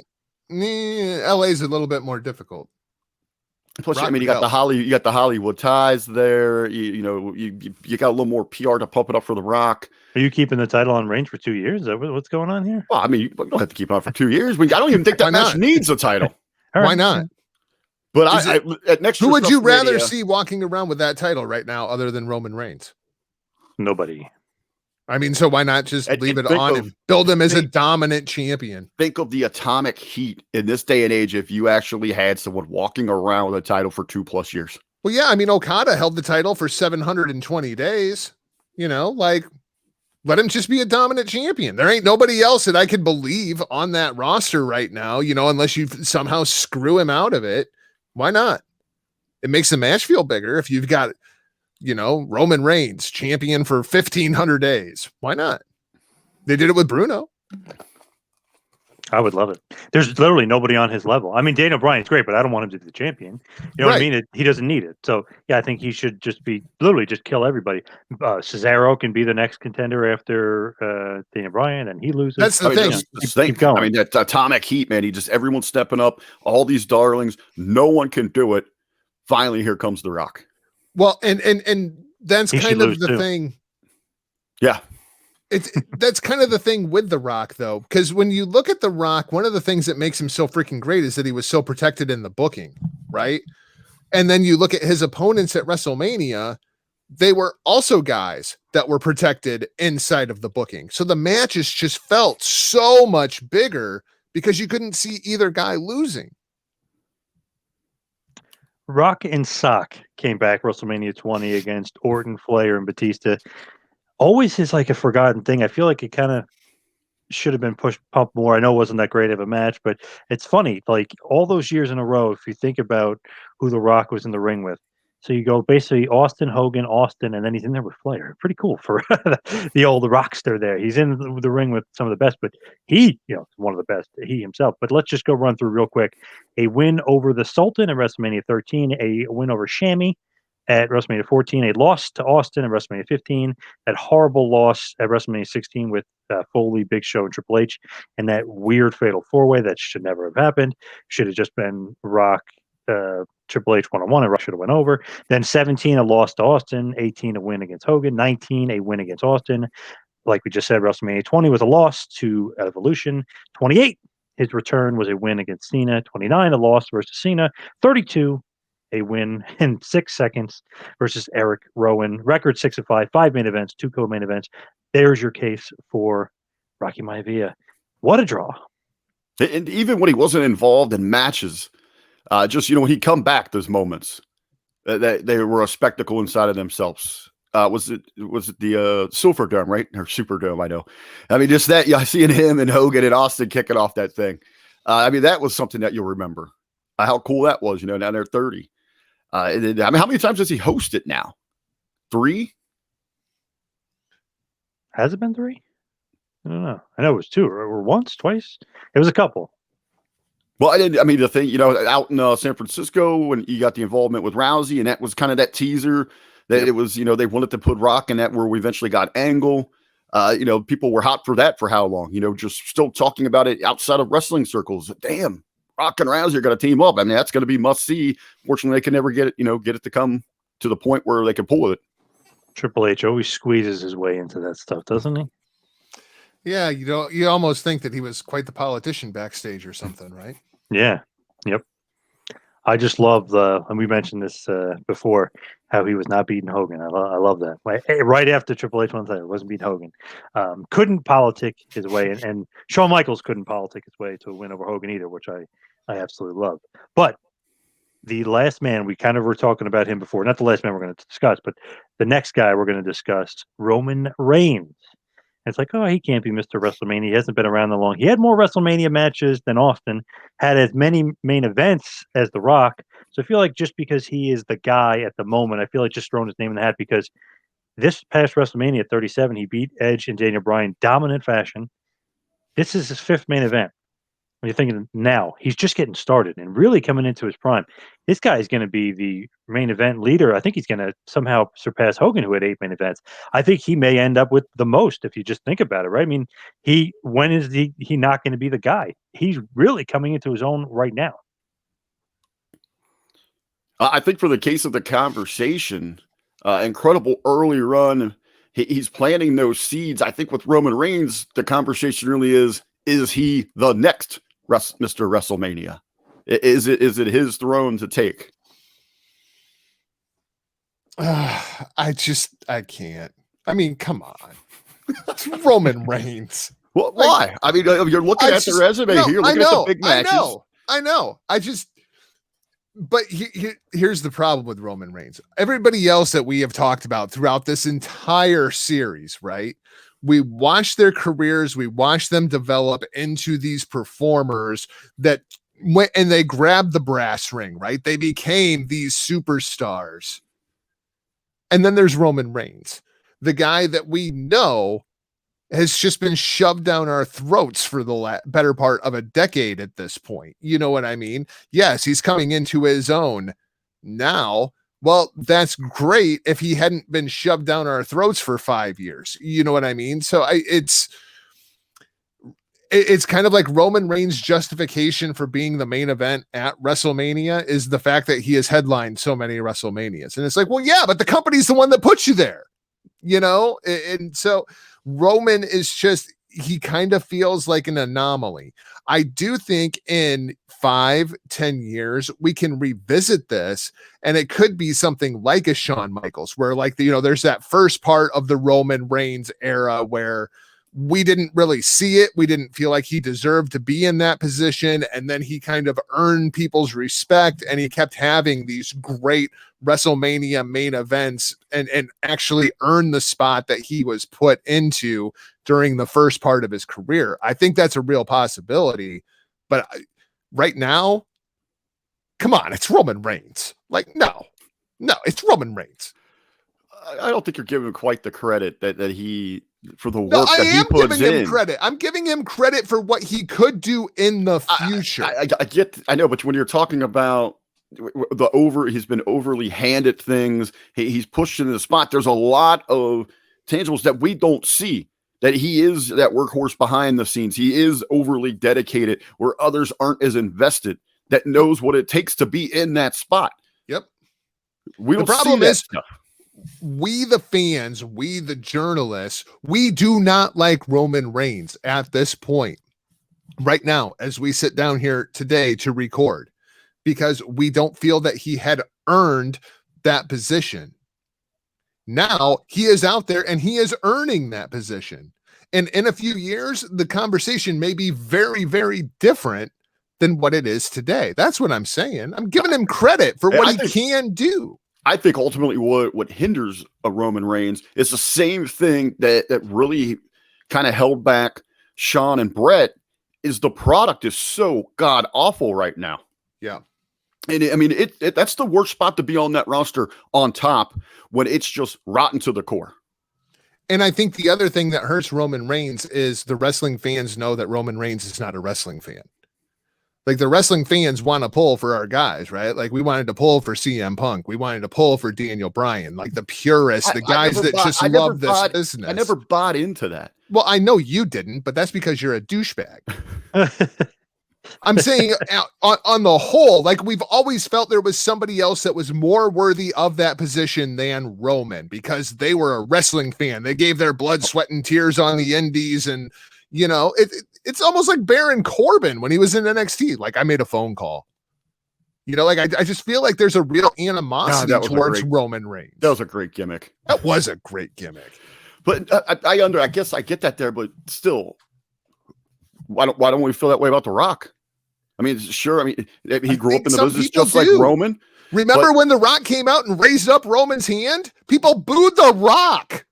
a little bit more difficult. Plus, I mean, you got the Hollywood ties there. You got a little more PR to pump it up for The Rock. Are you keeping the title on Reigns for 2 years? Is that what's going on here? Well, I mean, you don't have to keep it on for 2 years. I don't even think that match needs a title. Why not? But at next, who would you rather see walking around with that title right now, other than Roman Reigns? Nobody. I mean, so why not just leave it on and build him as a dominant champion? Think of the atomic heat in this day and age if you actually had someone walking around with a title for 2+ years. Well, yeah, I mean, Okada held the title for 720 days. Let him just be a dominant champion. There ain't nobody else that I could believe on that roster right now, unless you somehow screw him out of it. Why not? It makes the match feel bigger if you've got Roman Reigns, champion for 1,500 days. Why not? They did it with Bruno. I would love it. There's literally nobody on his level. I mean, Daniel Bryan's great, but I don't want him to be the champion. You know what I mean? He doesn't need it. So, yeah, I think he should just kill everybody. Cesaro can be the next contender after Daniel Bryan, and he loses. That's the thing. Keep going. I mean, that atomic heat, man. Everyone's stepping up. All these darlings. No one can do it. Finally, here comes The Rock. Well, and that's kind of the thing. Yeah. That's kind of the thing with The Rock, though, because when you look at The Rock, one of the things that makes him so freaking great is that he was so protected in the booking, right? And then you look at his opponents at WrestleMania, they were also guys that were protected inside of the booking. So the matches just felt so much bigger because you couldn't see either guy losing. Rock and Sock came back WrestleMania 20 against Orton, Flair, and Batista. Always is like a forgotten thing. I feel like it kind of should have been pumped more. I know it wasn't that great of a match, but it's funny. Like all those years in a row, if you think about who The Rock was in the ring with. So you go basically Austin, Hogan, Austin, and then he's in there with Flair. Pretty cool for the old Rockster there. He's in the ring with some of the best, but he, one of the best, he himself. But let's just go run through real quick. A win over the Sultan at WrestleMania 13, a win over Shammy, at WrestleMania 14, a loss to Austin at WrestleMania 15, that horrible loss at WrestleMania 16 with Foley, Big Show, and Triple H, and that weird fatal four-way that should never have happened. Should have just been Rock, Triple H one-on-one, and Rock should have went over. Then 17, a loss to Austin. 18, a win against Hogan. 19, a win against Austin. Like we just said, WrestleMania 20 was a loss to Evolution. 28, his return was a win against Cena. 29, a loss versus Cena. 32, a win in 6 seconds versus Eric Rowan. Record 6-5, 5 main events, 2 co-main events. There's your case for Rocky Maivia. What a draw. And even when he wasn't involved in matches, just, when he'd come back, those moments, they were a spectacle inside of themselves. Was it the Silver Dome, right? Or Superdome, I know. I mean, just that, seeing him and Hogan and Austin kicking off that thing. That was something that you'll remember. How cool that was, now they're 30. How many times does he host it now? 3? Has it been 3? I don't know. I know it was 2 or once, twice. It was a couple. Well, the thing, out in San Francisco when you got the involvement with Rousey, and that was kind of that teaser that it was, they wanted to put Rock in that where we eventually got Angle. People were hot for that for how long? Just still talking about it outside of wrestling circles. Damn, Rock and Rousey are going to team up. That's going to be must see. Fortunately, they can never get it to come to the point where they can pull it. Triple H always squeezes his way into that stuff, doesn't he? Yeah, you almost think that he was quite the politician backstage or something, right? Yeah. Yep. I just love and we mentioned this before, how he was not beating Hogan. I love that. Right after Triple H won the title, wasn't beating Hogan. Couldn't politic his way, and Shawn Michaels couldn't politic his way to a win over Hogan either, which I absolutely love. But the last man, we kind of were talking about him before. Not the last man we're going to discuss, but the next guy we're going to discuss, Roman Reigns. It's like, oh, he can't be Mr. WrestleMania. He hasn't been around that long. He had more WrestleMania matches than Austin, had as many main events as The Rock. So I feel like just because he is the guy at the moment, I feel like just throwing his name in the hat, because this past WrestleMania at 37, he beat Edge and Daniel Bryan dominant fashion. This is his 5th main event. When you're thinking now, he's just getting started and really coming into his prime. This guy is going to be the main event leader. I think he's going to somehow surpass Hogan, who had 8 main events. I think he may end up with the most if you just think about it, right? I mean, when is he not going to be the guy? He's really coming into his own right now. I think for the case of the conversation, incredible early run. He's planting those seeds. I think with Roman Reigns, the conversation really is he the next Mr. WrestleMania? Is it his throne to take? I can't. Come on. It's Roman Reigns. Well, why? You're looking at the resume here. You're looking at the big matches. I know. But here's the problem with Roman Reigns. Everybody else that we have talked about throughout this entire series, right? We watch their careers, we watch them develop into these performers that went and they grabbed the brass ring, right? They became these superstars. And then there's Roman Reigns, the guy that we know has just been shoved down our throats for the better part of a decade at this point. You know what I mean? Yes, he's coming into his own now. Well, that's great if he hadn't been shoved down our throats for 5 years. You know what I mean? So it's kind of like Roman Reigns' justification for being the main event at WrestleMania is the fact that he has headlined so many WrestleManias. And it's like, well, yeah, but the company's the one that puts you there, And so Roman is he kind of feels like an anomaly. I do think in 5-10 years, we can revisit this and it could be something like a Shawn Michaels where there's that first part of the Roman Reigns era where we didn't really see it. We didn't feel like he deserved to be in that position. And then he kind of earned people's respect and he kept having these great WrestleMania main events and actually earned the spot that he was put into during the first part of his career. I think that's a real possibility, but right now, come on, it's Roman Reigns. No, it's Roman Reigns. I don't think you're giving him quite the credit that he for the work that he puts in. Credit. I'm giving him credit for what he could do in the future. I know, but when you're talking about he's been overly handed things. He's pushed into the spot. There's a lot of tangibles that we don't see, that he is that workhorse behind the scenes. He is overly dedicated where others aren't as invested, that knows what it takes to be in that spot. Yep. The problem is we, the fans, we, the journalists, we do not like Roman Reigns at this point right now, as we sit down here today to record, because we don't feel that he had earned that position. Now he is out there and he is earning that position. And in a few years, the conversation may be very, very different than what it is today. That's what I'm saying. I'm giving him credit for what he can do. I think ultimately what hinders a Roman Reigns is the same thing that really kind of held back Shawn and Brett, is the product is so god awful right now. Yeah. And I mean, that's the worst spot to be on that roster on top, when it's just rotten to the core. And I think the other thing that hurts Roman Reigns is the wrestling fans know that Roman Reigns is not a wrestling fan. Like, the wrestling fans want to pull for our guys, right? Like, we wanted to pull for CM Punk. We wanted to pull for Daniel Bryan, like the purists, the guys that just love this business. I never bought into that. Well, I know you didn't, but that's because you're a douchebag. I'm saying on the whole, like, we've always felt there was somebody else that was more worthy of that position than Roman, because they were a wrestling fan. They gave their blood, sweat, and tears on the indies. And, you know, it's almost like Baron Corbin when he was in NXT. Like, I made a phone call. You know, like, I just feel like there's a real animosity towards Roman Reigns. That was a great gimmick. That was a great gimmick. But I guess I get that there, but still, why don't we feel that way about The Rock? I mean, sure. I mean, he grew up in the business just like Roman. Remember when The Rock came out and raised up Roman's hand? People booed The Rock.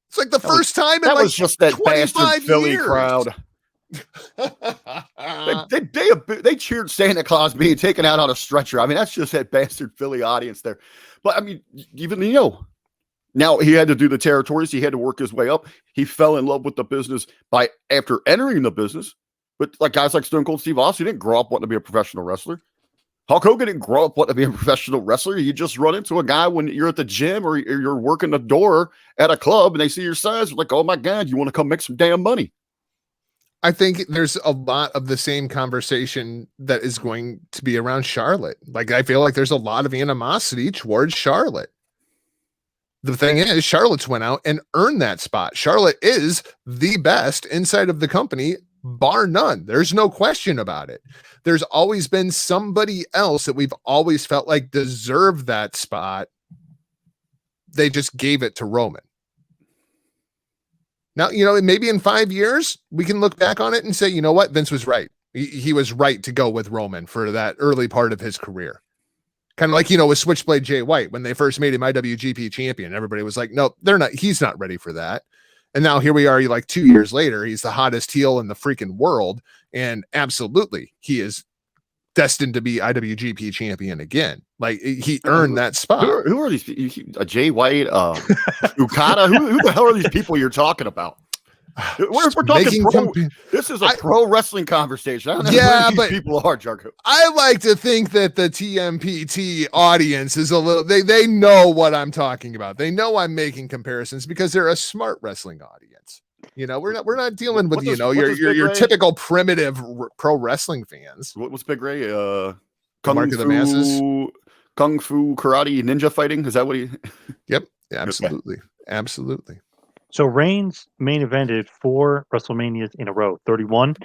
It's like the first time in, like, was just that bastard Philly crowd. they cheered Santa Claus being taken out on a stretcher. I mean, that's just that bastard Philly audience there. But I mean, even now he had to do the territories. He had to work his way up. He fell in love with the business after entering the business. But like guys like Stone Cold Steve Austin, didn't grow up wanting to be a professional wrestler. Hulk Hogan didn't grow up wanting to be a professional wrestler. You just run into a guy when you're at the gym or you're working the door at a club and they see your size, like, oh my God, you want to come make some damn money. I think there's a lot of the same conversation that is going to be around Charlotte. Like, I feel like there's a lot of animosity towards Charlotte. The thing is, Charlotte's went out and earned that spot. Charlotte is the best inside of the company, bar none. There's no question about it. There's always been somebody else that we've always felt like deserved that spot. They just gave it to Roman. Now, you know, maybe in 5 years, we can look back on it and say, you know what? Vince was right. He was right to go with Roman for that early part of his career. Kind of like, you know, with Switchblade Jay White, when they first made him IWGP champion, everybody was like, no, he's not ready for that. And now here we are, like 2 years later, he's the hottest heel in the freaking world. And absolutely, he is destined to be IWGP champion again. Like, he earned that spot. Who are these? Jay White, Okada? Who the hell are these people you're talking about? We're talking this is a pro wrestling conversation. I don't know who these people are, Jargo. I like to think that the TMPT audience is a little, they know what I'm talking about. They know I'm making comparisons because they're a smart wrestling audience. You know, we're not dealing with, your typical primitive pro wrestling fans. What's Big Ray? Mark of the Masses? Kung Fu karate ninja fighting? Is that what he? Yep. Absolutely. Okay. Absolutely. So Reigns main evented 4 WrestleManias in a row, 31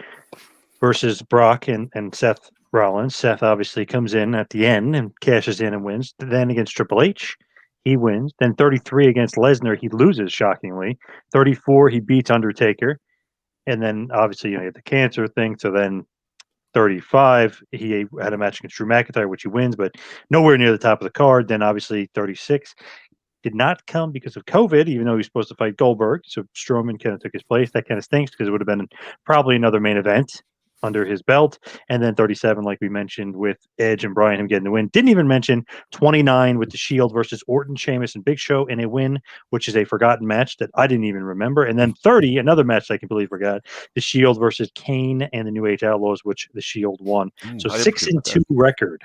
versus Brock and Seth Rollins. Seth obviously comes in at the end and cashes in and wins. Then against Triple H, he wins. Then 33 against Lesnar, he loses, shockingly. 34, he beats Undertaker. And then obviously, you had the cancer thing. So then 35, he had a match against Drew McIntyre, which he wins, but nowhere near the top of the card. Then obviously 36. Did not come because of COVID, even though he was supposed to fight Goldberg. So Strowman kind of took his place. That kind of stinks because it would have been probably another main event under his belt. And then 37, like we mentioned, with Edge and Bryan, him getting the win. Didn't even mention 29 with the Shield versus Orton, Sheamus, and Big Show in a win, which is a forgotten match that I didn't even remember. And then 30, another match I completely forgot, the Shield versus Kane and the New Age Outlaws, which the Shield won. So 6-2 record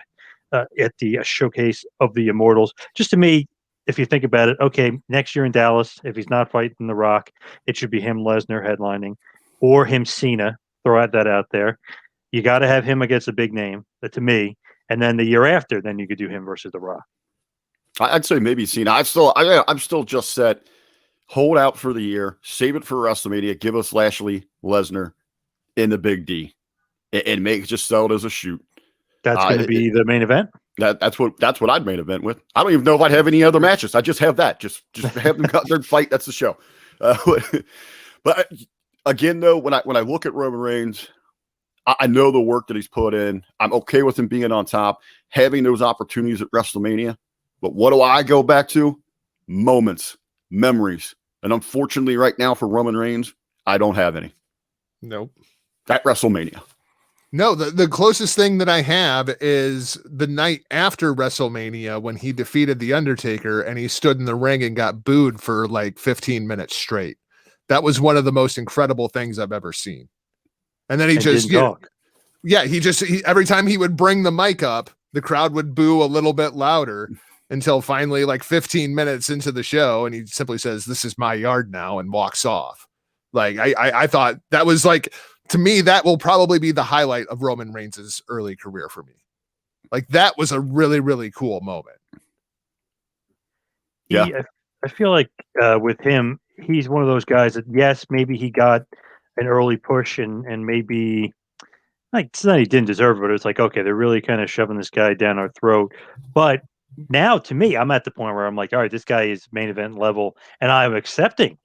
at the showcase of the Immortals. Just to me, if you think about it, okay, next year in Dallas, if he's not fighting The Rock, it should be him, Lesnar headlining, or him, Cena. Throw that out there. You got to have him against a big name, to me. And then the year after, then you could do him versus The Rock. I'd say maybe Cena. I'm still just set. Hold out for the year, save it for WrestleMania, give us Lashley, Lesnar in the Big D, and just sell it as a shoot. That's going to be the main event. That's what I'd main event with. I don't even know if I'd have any other matches. I just have that. Just have them cut their fight. That's the show. But again, though, when I look at Roman Reigns, I know the work that he's put in. I'm okay with him being on top, having those opportunities at WrestleMania. But what do I go back to? Moments. Memories. And unfortunately, right now for Roman Reigns, I don't have any. Nope. At WrestleMania. No, the closest thing that I have is the night after WrestleMania when he defeated The Undertaker and he stood in the ring and got booed for like 15 minutes straight. That was one of the most incredible things I've ever seen. And then he just, every time he would bring the mic up, the crowd would boo a little bit louder. Until finally, like 15 minutes into the show, and he simply says, "This is my yard now," and walks off. Like I thought that was like, to me, that will probably be the highlight of Roman Reigns' early career for me. Like that was a really, really cool moment. Yeah, I feel like with him, he's one of those guys that yes, maybe he got an early push, and maybe like it's not he didn't deserve it, but it's like okay, they're really kind of shoving this guy down our throat, but. Now, to me, I'm at the point where I'm like, all right, this guy is main event level, and I'm accepting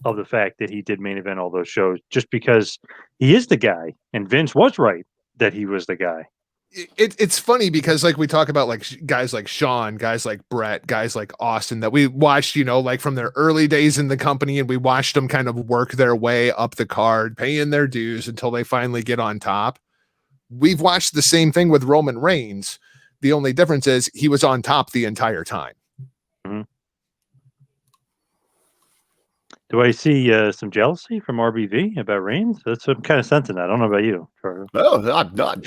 of the fact that he did main event all those shows just because he is the guy, and Vince was right that he was the guy. It's funny because like we talk about like guys like Shawn, guys like Brett, guys like Austin that we watched, like from their early days in the company, and we watched them kind of work their way up the card, paying their dues until they finally get on top. We've watched the same thing with Roman Reigns. The only difference is he was on top the entire time. Mm-hmm. Do I see some jealousy from RBV about Reigns? That's what I'm kind of sensing. I don't know about you. No, not.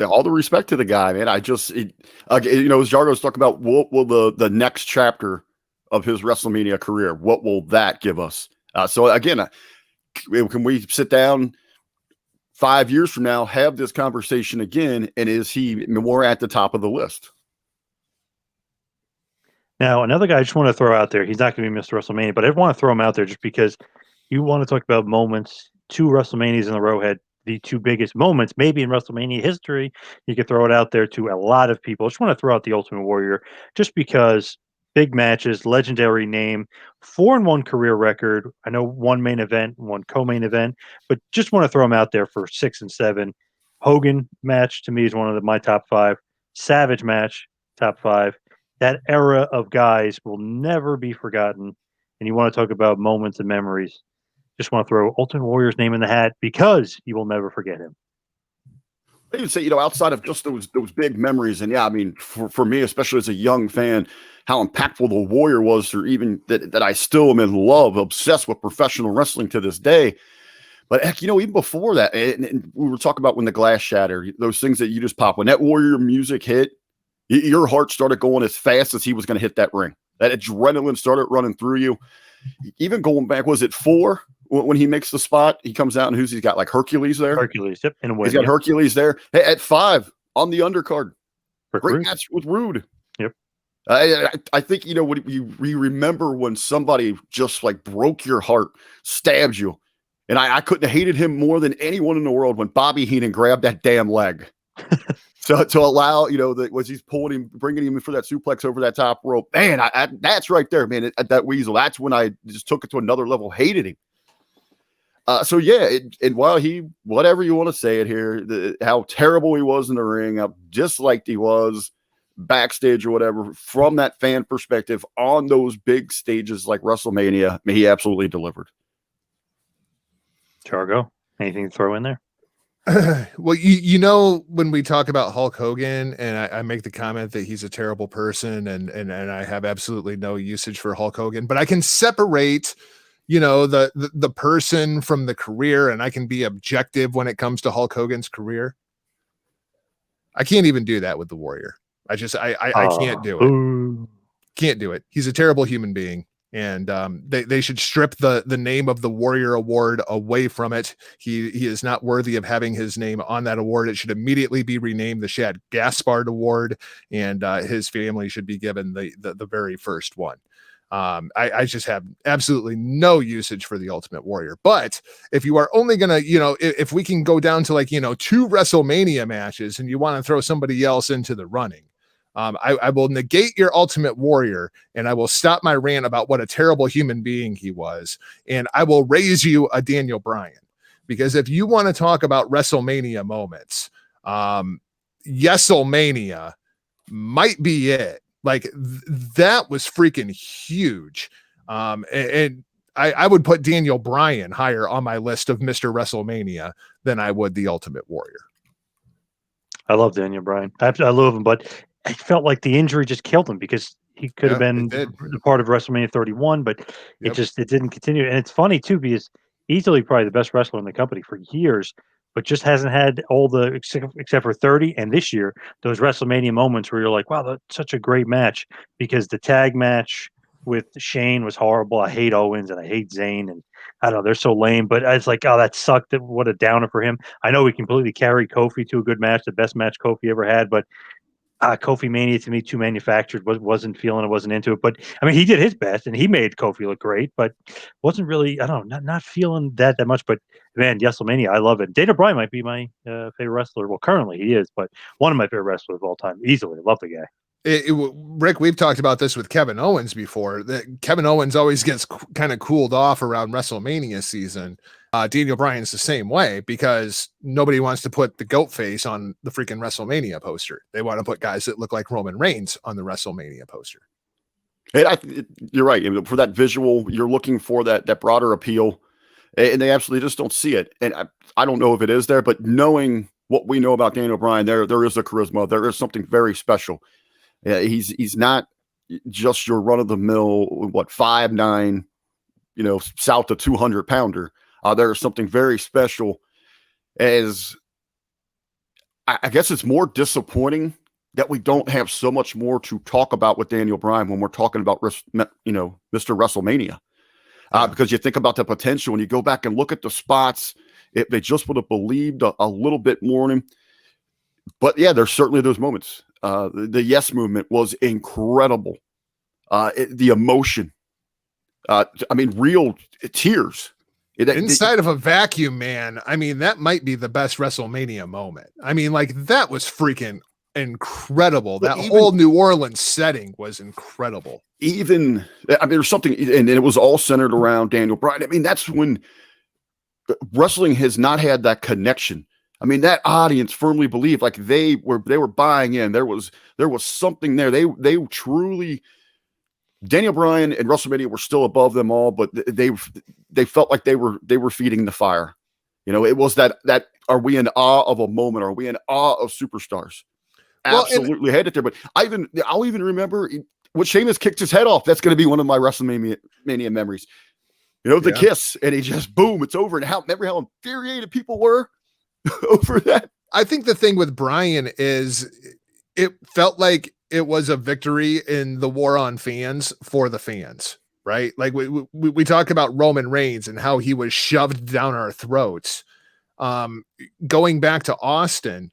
All the respect to the guy, man. As Jargo was talking about, what will the next chapter of his WrestleMania career? What will that give us? So again, can we sit down 5 years from now, have this conversation again, and is he more at the top of the list? Now, another guy I just want to throw out there, he's not going to be Mr. WrestleMania, but I want to throw him out there just because you want to talk about moments. 2 WrestleManias in a row had the 2 biggest moments, maybe in WrestleMania history. You could throw it out there to a lot of people. I just want to throw out the Ultimate Warrior just because big matches, legendary name, 4-1 career record. I know 1 main event, 1 co-main event, but just want to throw him out there for 6 and 7. Hogan match to me is one of my top 5. Savage match, top 5. That era of guys will never be forgotten. And you want to talk about moments and memories. Just want to throw Ultimate Warrior's name in the hat because you will never forget him. I would say, outside of just those big memories, and I mean, for me, especially as a young fan, how impactful the Warrior was, or even that I still am in love, obsessed with professional wrestling to this day. But heck, even before that, and we were talking about when the glass shattered, those things that you just pop, when that Warrior music hit, your heart started going as fast as he was going to hit that ring. That adrenaline started running through you. Even going back, was it 4? When he makes the spot, he comes out and he's got like Hercules there. Hercules, yep. In a way, he's got Hercules there. Hey, at 5 on the undercard. Great match with Rude. Yep. I think, what you remember when somebody just like broke your heart, stabbed you. And I couldn't have hated him more than anyone in the world when Bobby Heenan grabbed that damn leg. So to allow, was he's pulling him, bringing him in for that suplex over that top rope. Man, that's right there, man. That Weasel. That's when I just took it to another level, hated him. So yeah, and while whatever you want to say it here, how terrible he was in the ring, how disliked he was backstage or whatever, from that fan perspective on those big stages like WrestleMania, he absolutely delivered. Jargo, anything to throw in there? Well, when we talk about Hulk Hogan and I make the comment that he's a terrible person and I have absolutely no usage for Hulk Hogan, but I can separate the person from the career, and I can be objective when it comes to Hulk Hogan's career. I can't even do that with the Warrior. I can't do it. Boo. Can't do it. He's a terrible human being. And they should strip the name of the Warrior Award away from it. He is not worthy of having his name on that award. It should immediately be renamed the Shad Gaspard Award, and his family should be given the very first one. I just have absolutely no usage for the Ultimate Warrior. But if you are only gonna, if we can go down to 2 WrestleMania matches, and you want to throw somebody else into the running, I will negate your Ultimate Warrior, and I will stop my rant about what a terrible human being he was, and I will raise you a Daniel Bryan. Because if you want to talk about WrestleMania moments, Yeselmania might be it. That was freaking huge. And I would put Daniel Bryan higher on my list of Mr. WrestleMania than I would the Ultimate Warrior. I love Daniel Bryan. I love him, but I felt like the injury just killed him, because he could have been a part of WrestleMania 31, but it didn't continue. And it's funny too, because easily probably the best wrestler in the company for years, but just hasn't had all the except for 30 and this year, those WrestleMania moments where you're like, wow, that's such a great match, because the tag match with Shane was horrible. I hate Owens and I hate Zayn, and I don't know, they're so lame, but it's like, oh, that sucked. What a downer for him. I know we completely carried Kofi to a good match, the best match Kofi ever had, but Kofi Mania to me too manufactured. Wasn't feeling it, wasn't into it. But I mean, he did his best and he made Kofi look great, but wasn't really, I don't know, not feeling that much. But man, WrestleMania, I love it. Daniel Bryan might be my favorite wrestler. Well, currently he is, but one of my favorite wrestlers of all time, easily. Love the guy. Rick, we've talked about this with Kevin Owens before. That Kevin Owens always gets kind of cooled off around WrestleMania season. Daniel Bryan's the same way, because nobody wants to put the goat face on the freaking WrestleMania poster. They want to put guys that look like Roman Reigns on the WrestleMania poster. And you're right. For that visual, you're looking for that broader appeal, and they absolutely just don't see it. And I don't know if it is there, but knowing what we know about Daniel Bryan, there is a charisma. There is something very special. He's not just your run of the mill, 5'9", south of 200 pounder. There is something very special. As I guess it's more disappointing that we don't have so much more to talk about with Daniel Bryan when we're talking about, Mr. WrestleMania. Because you think about the potential, and you go back and look at the spots, if they just would have believed a little bit more in him. But yeah, there's certainly those moments. The Yes movement was incredible. The emotion. Real tears. Inside of a vacuum, man. I mean, that might be the best WrestleMania moment. I mean, that was freaking incredible. That whole New Orleans setting was incredible. There's something, and it was all centered around Daniel Bryan. I mean, that's when wrestling has not had that connection. I mean, that audience firmly believed, they were buying in. There was something there. They truly, Daniel Bryan and WrestleMania were still above them all, but they felt like they were feeding the fire. It was that are we in awe of a moment? Are we in awe of superstars? Absolutely had it there. But I'll even remember when Sheamus kicked his head off. That's going to be one of my WrestleMania memories. The kiss, and he just boom, it's over. And remember how infuriated people were over that. I think the thing with Bryan is it felt like it was a victory in the war on fans for the fans, right? Like we talk about Roman Reigns and how he was shoved down our throats. Going back to Austin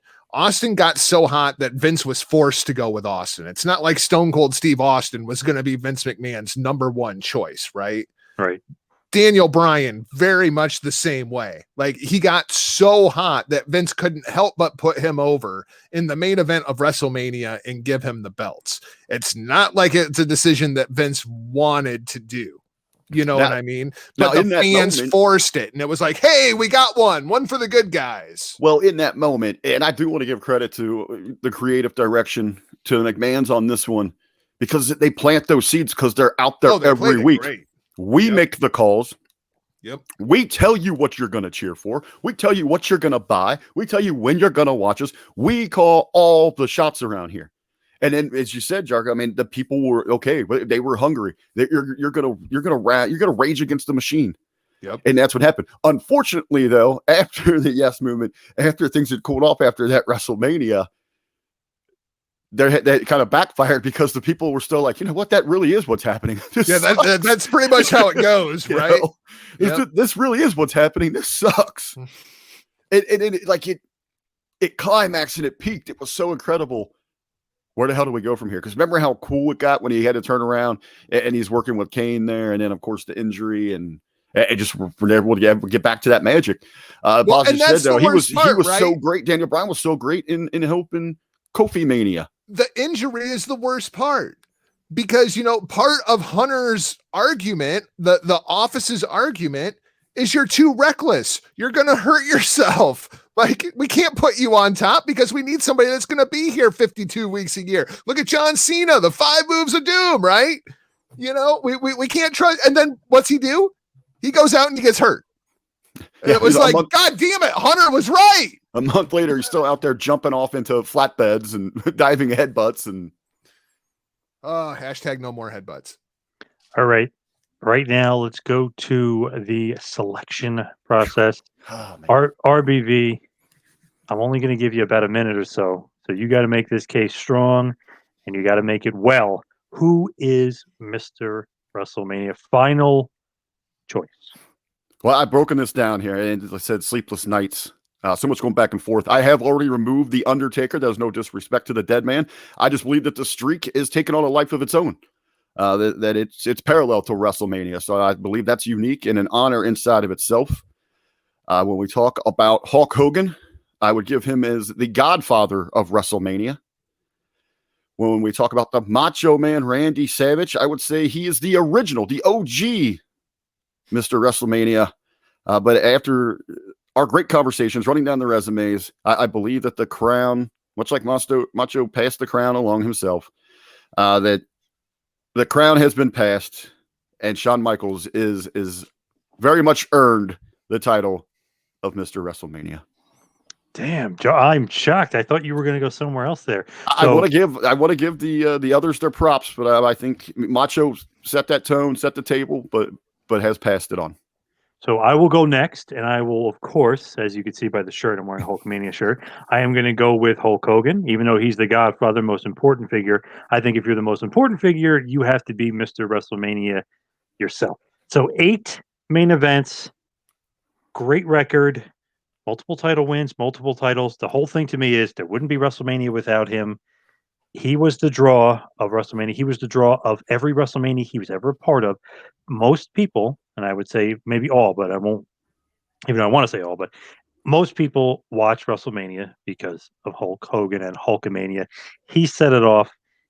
got so hot that Vince was forced to go with Austin. It's not like Stone Cold Steve Austin was going to be Vince McMahon's number one choice, right? Right. Daniel Bryan, very much the same way. He got so hot that Vince couldn't help but put him over in the main event of WrestleMania and give him the belts. It's not like it's a decision that Vince wanted to do. You know what I mean? But the fans forced it, and it was like, hey, we got one for the good guys. Well, in that moment, and I do want to give credit to the creative direction to the McMahons on this one, because they plant those seeds, because they're out there every week. Great. We make the calls. Yep. We tell you what you're going to cheer for. We tell you what you're going to buy. We tell you when you're going to watch us. We call all the shots around here. And then, as you said, Jargo, the people were okay. They were hungry. You're gonna rage against the machine. Yep. And that's what happened. Unfortunately, though, after the Yes movement, after things had cooled off after that WrestleMania, that kind of backfired because the people were still like, you know what, that really is what's happening. Yeah, that's pretty much how it goes, right? This really is what's happening. This sucks. It climaxed and it peaked. It was so incredible. Where the hell do we go from here? Because remember how cool it got when he had to turn around and he's working with Kane there, and then of course the injury and just we're able to get back to that magic. Positive said though he was right? So great. Daniel Bryan was so great in helping Kofi Mania. The injury is the worst part because part of Hunter's argument, the office's argument, is you're too reckless. You're gonna hurt yourself. Like, we can't put you on top because we need somebody that's going to be here 52 weeks a year. Look at John Cena, the 5 moves of doom, right? We can't trust. And then what's he do? He goes out and he gets hurt. Yeah, it was like, God damn it, Hunter was right. A month later, he's still out there jumping off into flatbeds and diving headbutts. And hashtag no more headbutts. All right. Right now, let's go to the selection process. RBV, I'm only going to give you about a minute or so. So you got to make this case strong and you got to make it well. Who is Mr. WrestleMania? Final choice. Well, I've broken this down here, and as I said, sleepless nights. So much going back and forth. I have already removed The Undertaker. There's no disrespect to the dead man. I just believe that the streak is taking on a life of its own. That it's parallel to WrestleMania. So I believe that's unique and an honor inside of itself. When we talk about Hulk Hogan, I would give him as the godfather of WrestleMania. When we talk about the Macho Man Randy Savage, I would say he is the original, the OG Mr. WrestleMania. But after our great conversations, running down the resumes, I believe that the crown, much like Macho passed the crown along himself, that the crown has been passed, and Shawn Michaels is very much earned the title of Mr. WrestleMania. Damn, I'm shocked. I thought you were going to go somewhere else there. I want to give the others their props, but I think Macho set that tone, set the table, but has passed it on. So I will go next, and I will, of course, as you can see by the shirt, I'm wearing a Hulkmania shirt. I am going to go with Hulk Hogan, even though he's the godfather, most important figure. I think if you're the most important figure, you have to be Mr. WrestleMania yourself. So 8 main events, great record, multiple title wins, multiple titles. The whole thing to me is there wouldn't be WrestleMania without him. He was the draw of WrestleMania. He was the draw of every WrestleMania he was ever a part of. Most people, and I would say maybe all, but I won't, even though I want to say all, but most people watch WrestleMania because of Hulk Hogan and Hulkamania. He set it off.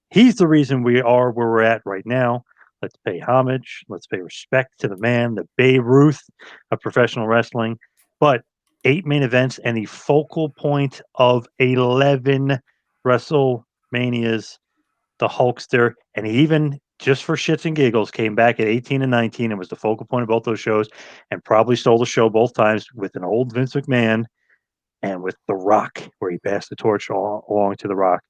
He's the reason we are where we're at right now. Let's pay homage. Let's pay respect to the man, the Babe Ruth of professional wrestling. But 8 main events and the focal point of 11 WrestleManias, the Hulkster, and he even, just for shits and giggles, came back at 18 and 19 and was the focal point of both those shows, and probably stole the show both times with an old Vince McMahon and with The Rock, where he passed the torch along to The Rock.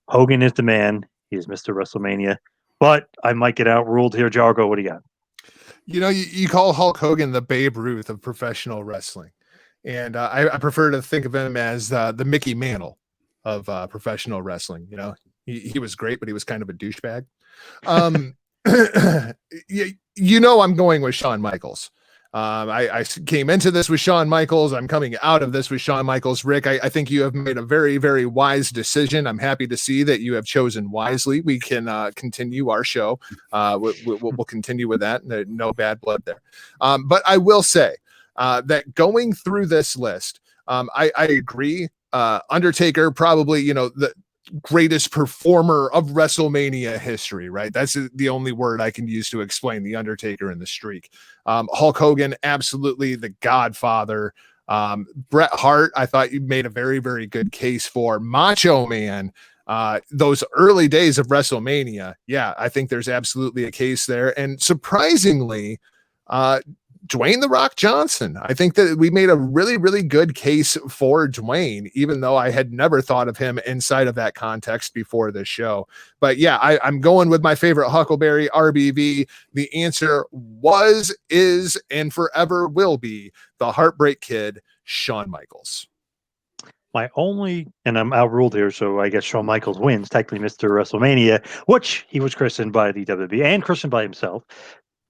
Hogan is the man. He is Mr. WrestleMania. But I might get outruled here. Jargo, what do you got? You call Hulk Hogan the Babe Ruth of professional wrestling. And I prefer to think of him as the Mickey Mantle of professional wrestling. He was great, but he was kind of a douchebag. I'm going with Shawn Michaels. I came into this with Shawn Michaels. I'm coming out of this with Shawn Michaels. Rick, I think you have made a very, very wise decision. I'm happy to see that you have chosen wisely. We can continue our show. We'll continue with that. No bad blood there. But I will say that going through this list, I agree. Undertaker, probably, the greatest performer of WrestleMania history, right? That's the only word I can use to explain the Undertaker and the streak. Hulk Hogan, absolutely the godfather. Bret Hart, I thought you made a very, very good case for. Macho Man, those early days of WrestleMania. Yeah, I think there's absolutely a case there. And surprisingly, Dwayne "The Rock" Johnson. I think that we made a really, really good case for Dwayne, even though I had never thought of him inside of that context before this show. But yeah, I'm going with my favorite Huckleberry, RBV. The answer was, is, and forever will be the Heartbreak Kid, Shawn Michaels. My only, and I'm outruled here, so I guess Shawn Michaels wins, technically Mr. WrestleMania, which he was christened by the WWE and christened by himself.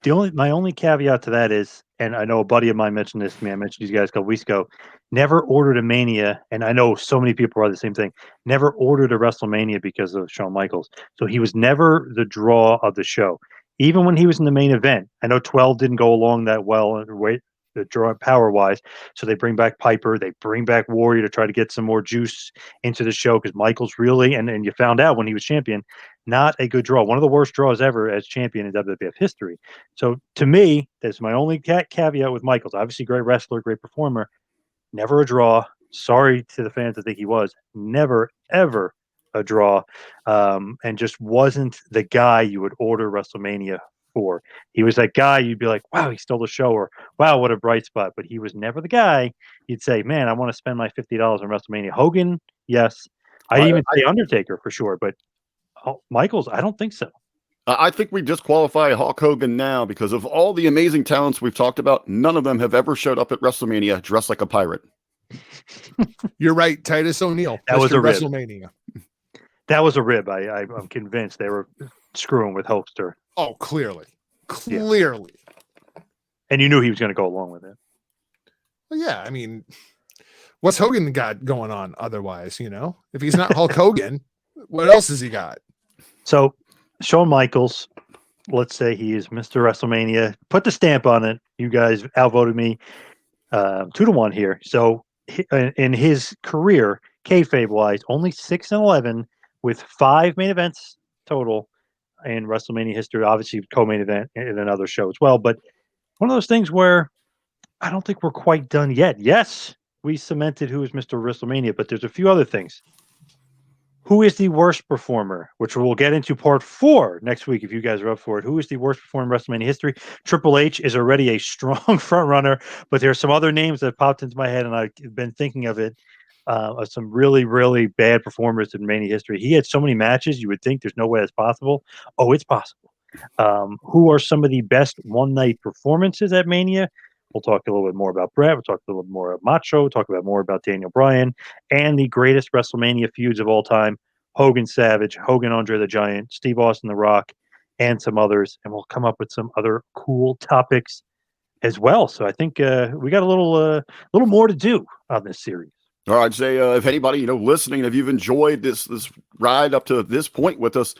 My only caveat to that is, and I know a buddy of mine mentioned this to me, I mentioned these guys a couple weeks ago, never ordered a Mania, and I know so many people are the same thing, never ordered a WrestleMania because of Shawn Michaels. So he was never the draw of the show. Even when he was in the main event, I know 12 didn't go along that well, the draw power wise. So they bring back Piper, they bring back Warrior to try to get some more juice into the show because Michaels really, and you found out when he was champion, not a good draw. One of the worst draws ever as champion in WWF history. So to me, that's my only caveat with Michaels. Obviously, great wrestler, great performer, never a draw. Sorry to the fans that think he was. Never, ever a draw. And just wasn't the guy you would order WrestleMania for. He was that guy you'd be like, wow, he stole the show, or wow, what a bright spot. But he was never the guy you'd say, man, I want to spend my $50 on WrestleMania. Hogan, yes. I'd even say Undertaker for sure. But Michaels, I don't think so. I think we disqualify Hulk Hogan now because of all the amazing talents we've talked about. None of them have ever showed up at WrestleMania dressed like a pirate. You're right, Titus O'Neil. That was a rib. WrestleMania. That was a rib. I'm convinced they were screwing with Hulkster. Oh, clearly. Yeah. And you knew he was going to go along with it. Well, yeah, I mean, what's Hogan got going on otherwise, you know? If he's not Hulk Hogan, what else has he got? So, Shawn Michaels, let's say he is Mr. WrestleMania. Put the stamp on it. You guys outvoted me 2-1 here. So, in his career, kayfabe-wise, only 6-11 with 5 main events total in WrestleMania history. Obviously, co-main event in another show as well. But one of those things where I don't think we're quite done yet. Yes, we cemented who is Mr. WrestleMania, but there's a few other things. Who is the worst performer, which we'll get into part 4 next week if you guys are up for it. Who is the worst performer in WrestleMania history? Triple H is already a strong front runner, but there are some other names that popped into my head, and I've been thinking of it, of some really, really bad performers in Mania history. He had so many matches, you would think there's no way that's possible. Oh, it's possible. Who are some of the best one-night performances at Mania? We'll talk a little bit more about Brett. We'll talk a little bit more about Macho. We'll talk about more about Daniel Bryan and the greatest WrestleMania feuds of all time. Hogan Savage, Hogan Andre the Giant, Steve Austin The Rock, and some others. And we'll come up with some other cool topics as well. So I think we got a little more to do on this series. All right, say if anybody listening, if you've enjoyed this ride up to this point with us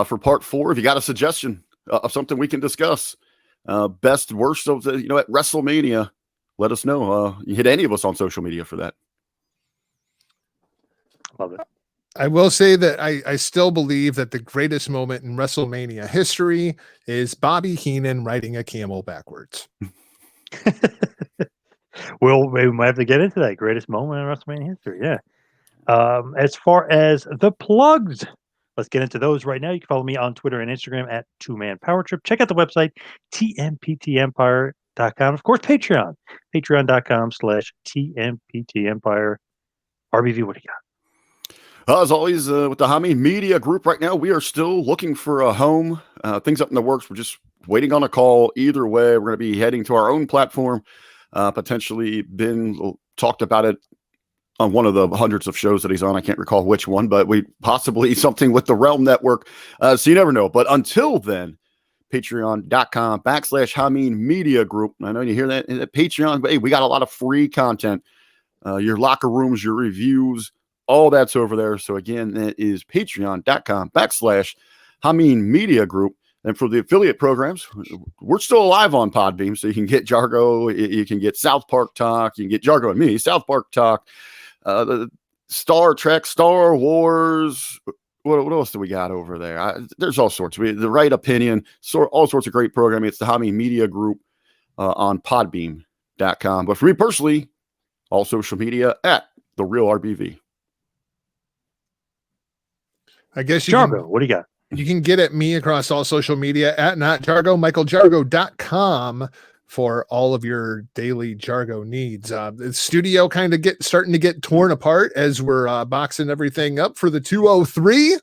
for part 4, if you got a suggestion of something we can discuss, best worst of the at WrestleMania, let us know. You hit any of us on social media for that. Love it. I will say that I still believe that the greatest moment in WrestleMania history is Bobby Heenan riding a camel backwards. We might have to get into that greatest moment in WrestleMania history. Yeah. As far as the plugs, let's get into those right now. You can follow me on Twitter and Instagram at 2Man Power Trip. Check out the website, tmptempire.com. Of course, patreon.com/tmptempire. RBV, what do you got? As always, with the Hami Media Group right now, we are still looking for a home. Things up in the works. We're just waiting on a call. Either way, we're going to be heading to our own platform. Potentially been talked about it on one of the hundreds of shows that he's on. I can't recall which one, but we possibly something with the Realm Network. So you never know. But until then, patreon.com/Hameen Media Group. I know you hear that at Patreon, but hey, we got a lot of free content. Your locker rooms, your reviews, all that's over there. So again, that is patreon.com/Hameen Media Group. And for the affiliate programs, we're still alive on Podbeam. So you can get Jargo, you can get South Park Talk, you can get Jargo and me, South Park Talk, the Star Trek, Star Wars. What else do we got over there? There's all sorts. The Right Opinion, all sorts of great programming. It's the Hameen Media Group on podbeam.com. But for me personally, all social media at The Real RBV. I guess Jargo, what do you got? You can get at me across all social media at NotJargo, MichaelJargo.com for all of your daily Jargo needs. The studio kind of starting to get torn apart as we're boxing everything up for the 203.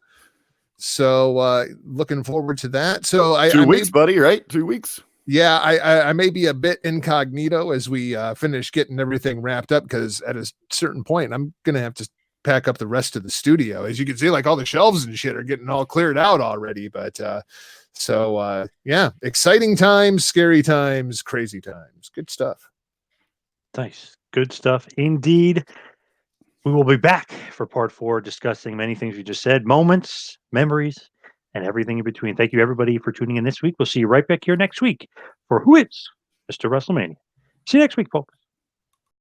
So looking forward to that. So 2 weeks, buddy, right? 2 weeks. Yeah, I may be a bit incognito as we finish getting everything wrapped up, because at a certain point I'm gonna have to pack up the rest of the studio. As you can see, like all the shelves and shit are getting all cleared out already. But yeah, exciting times, scary times, crazy times. Good stuff. Nice. Good stuff indeed. We will be back for part 4, discussing many things we just said, moments, memories, and everything in between. Thank you, everybody, for tuning in this week. We'll see you right back here next week for Who Is Mr. WrestleMania. See you next week, folks.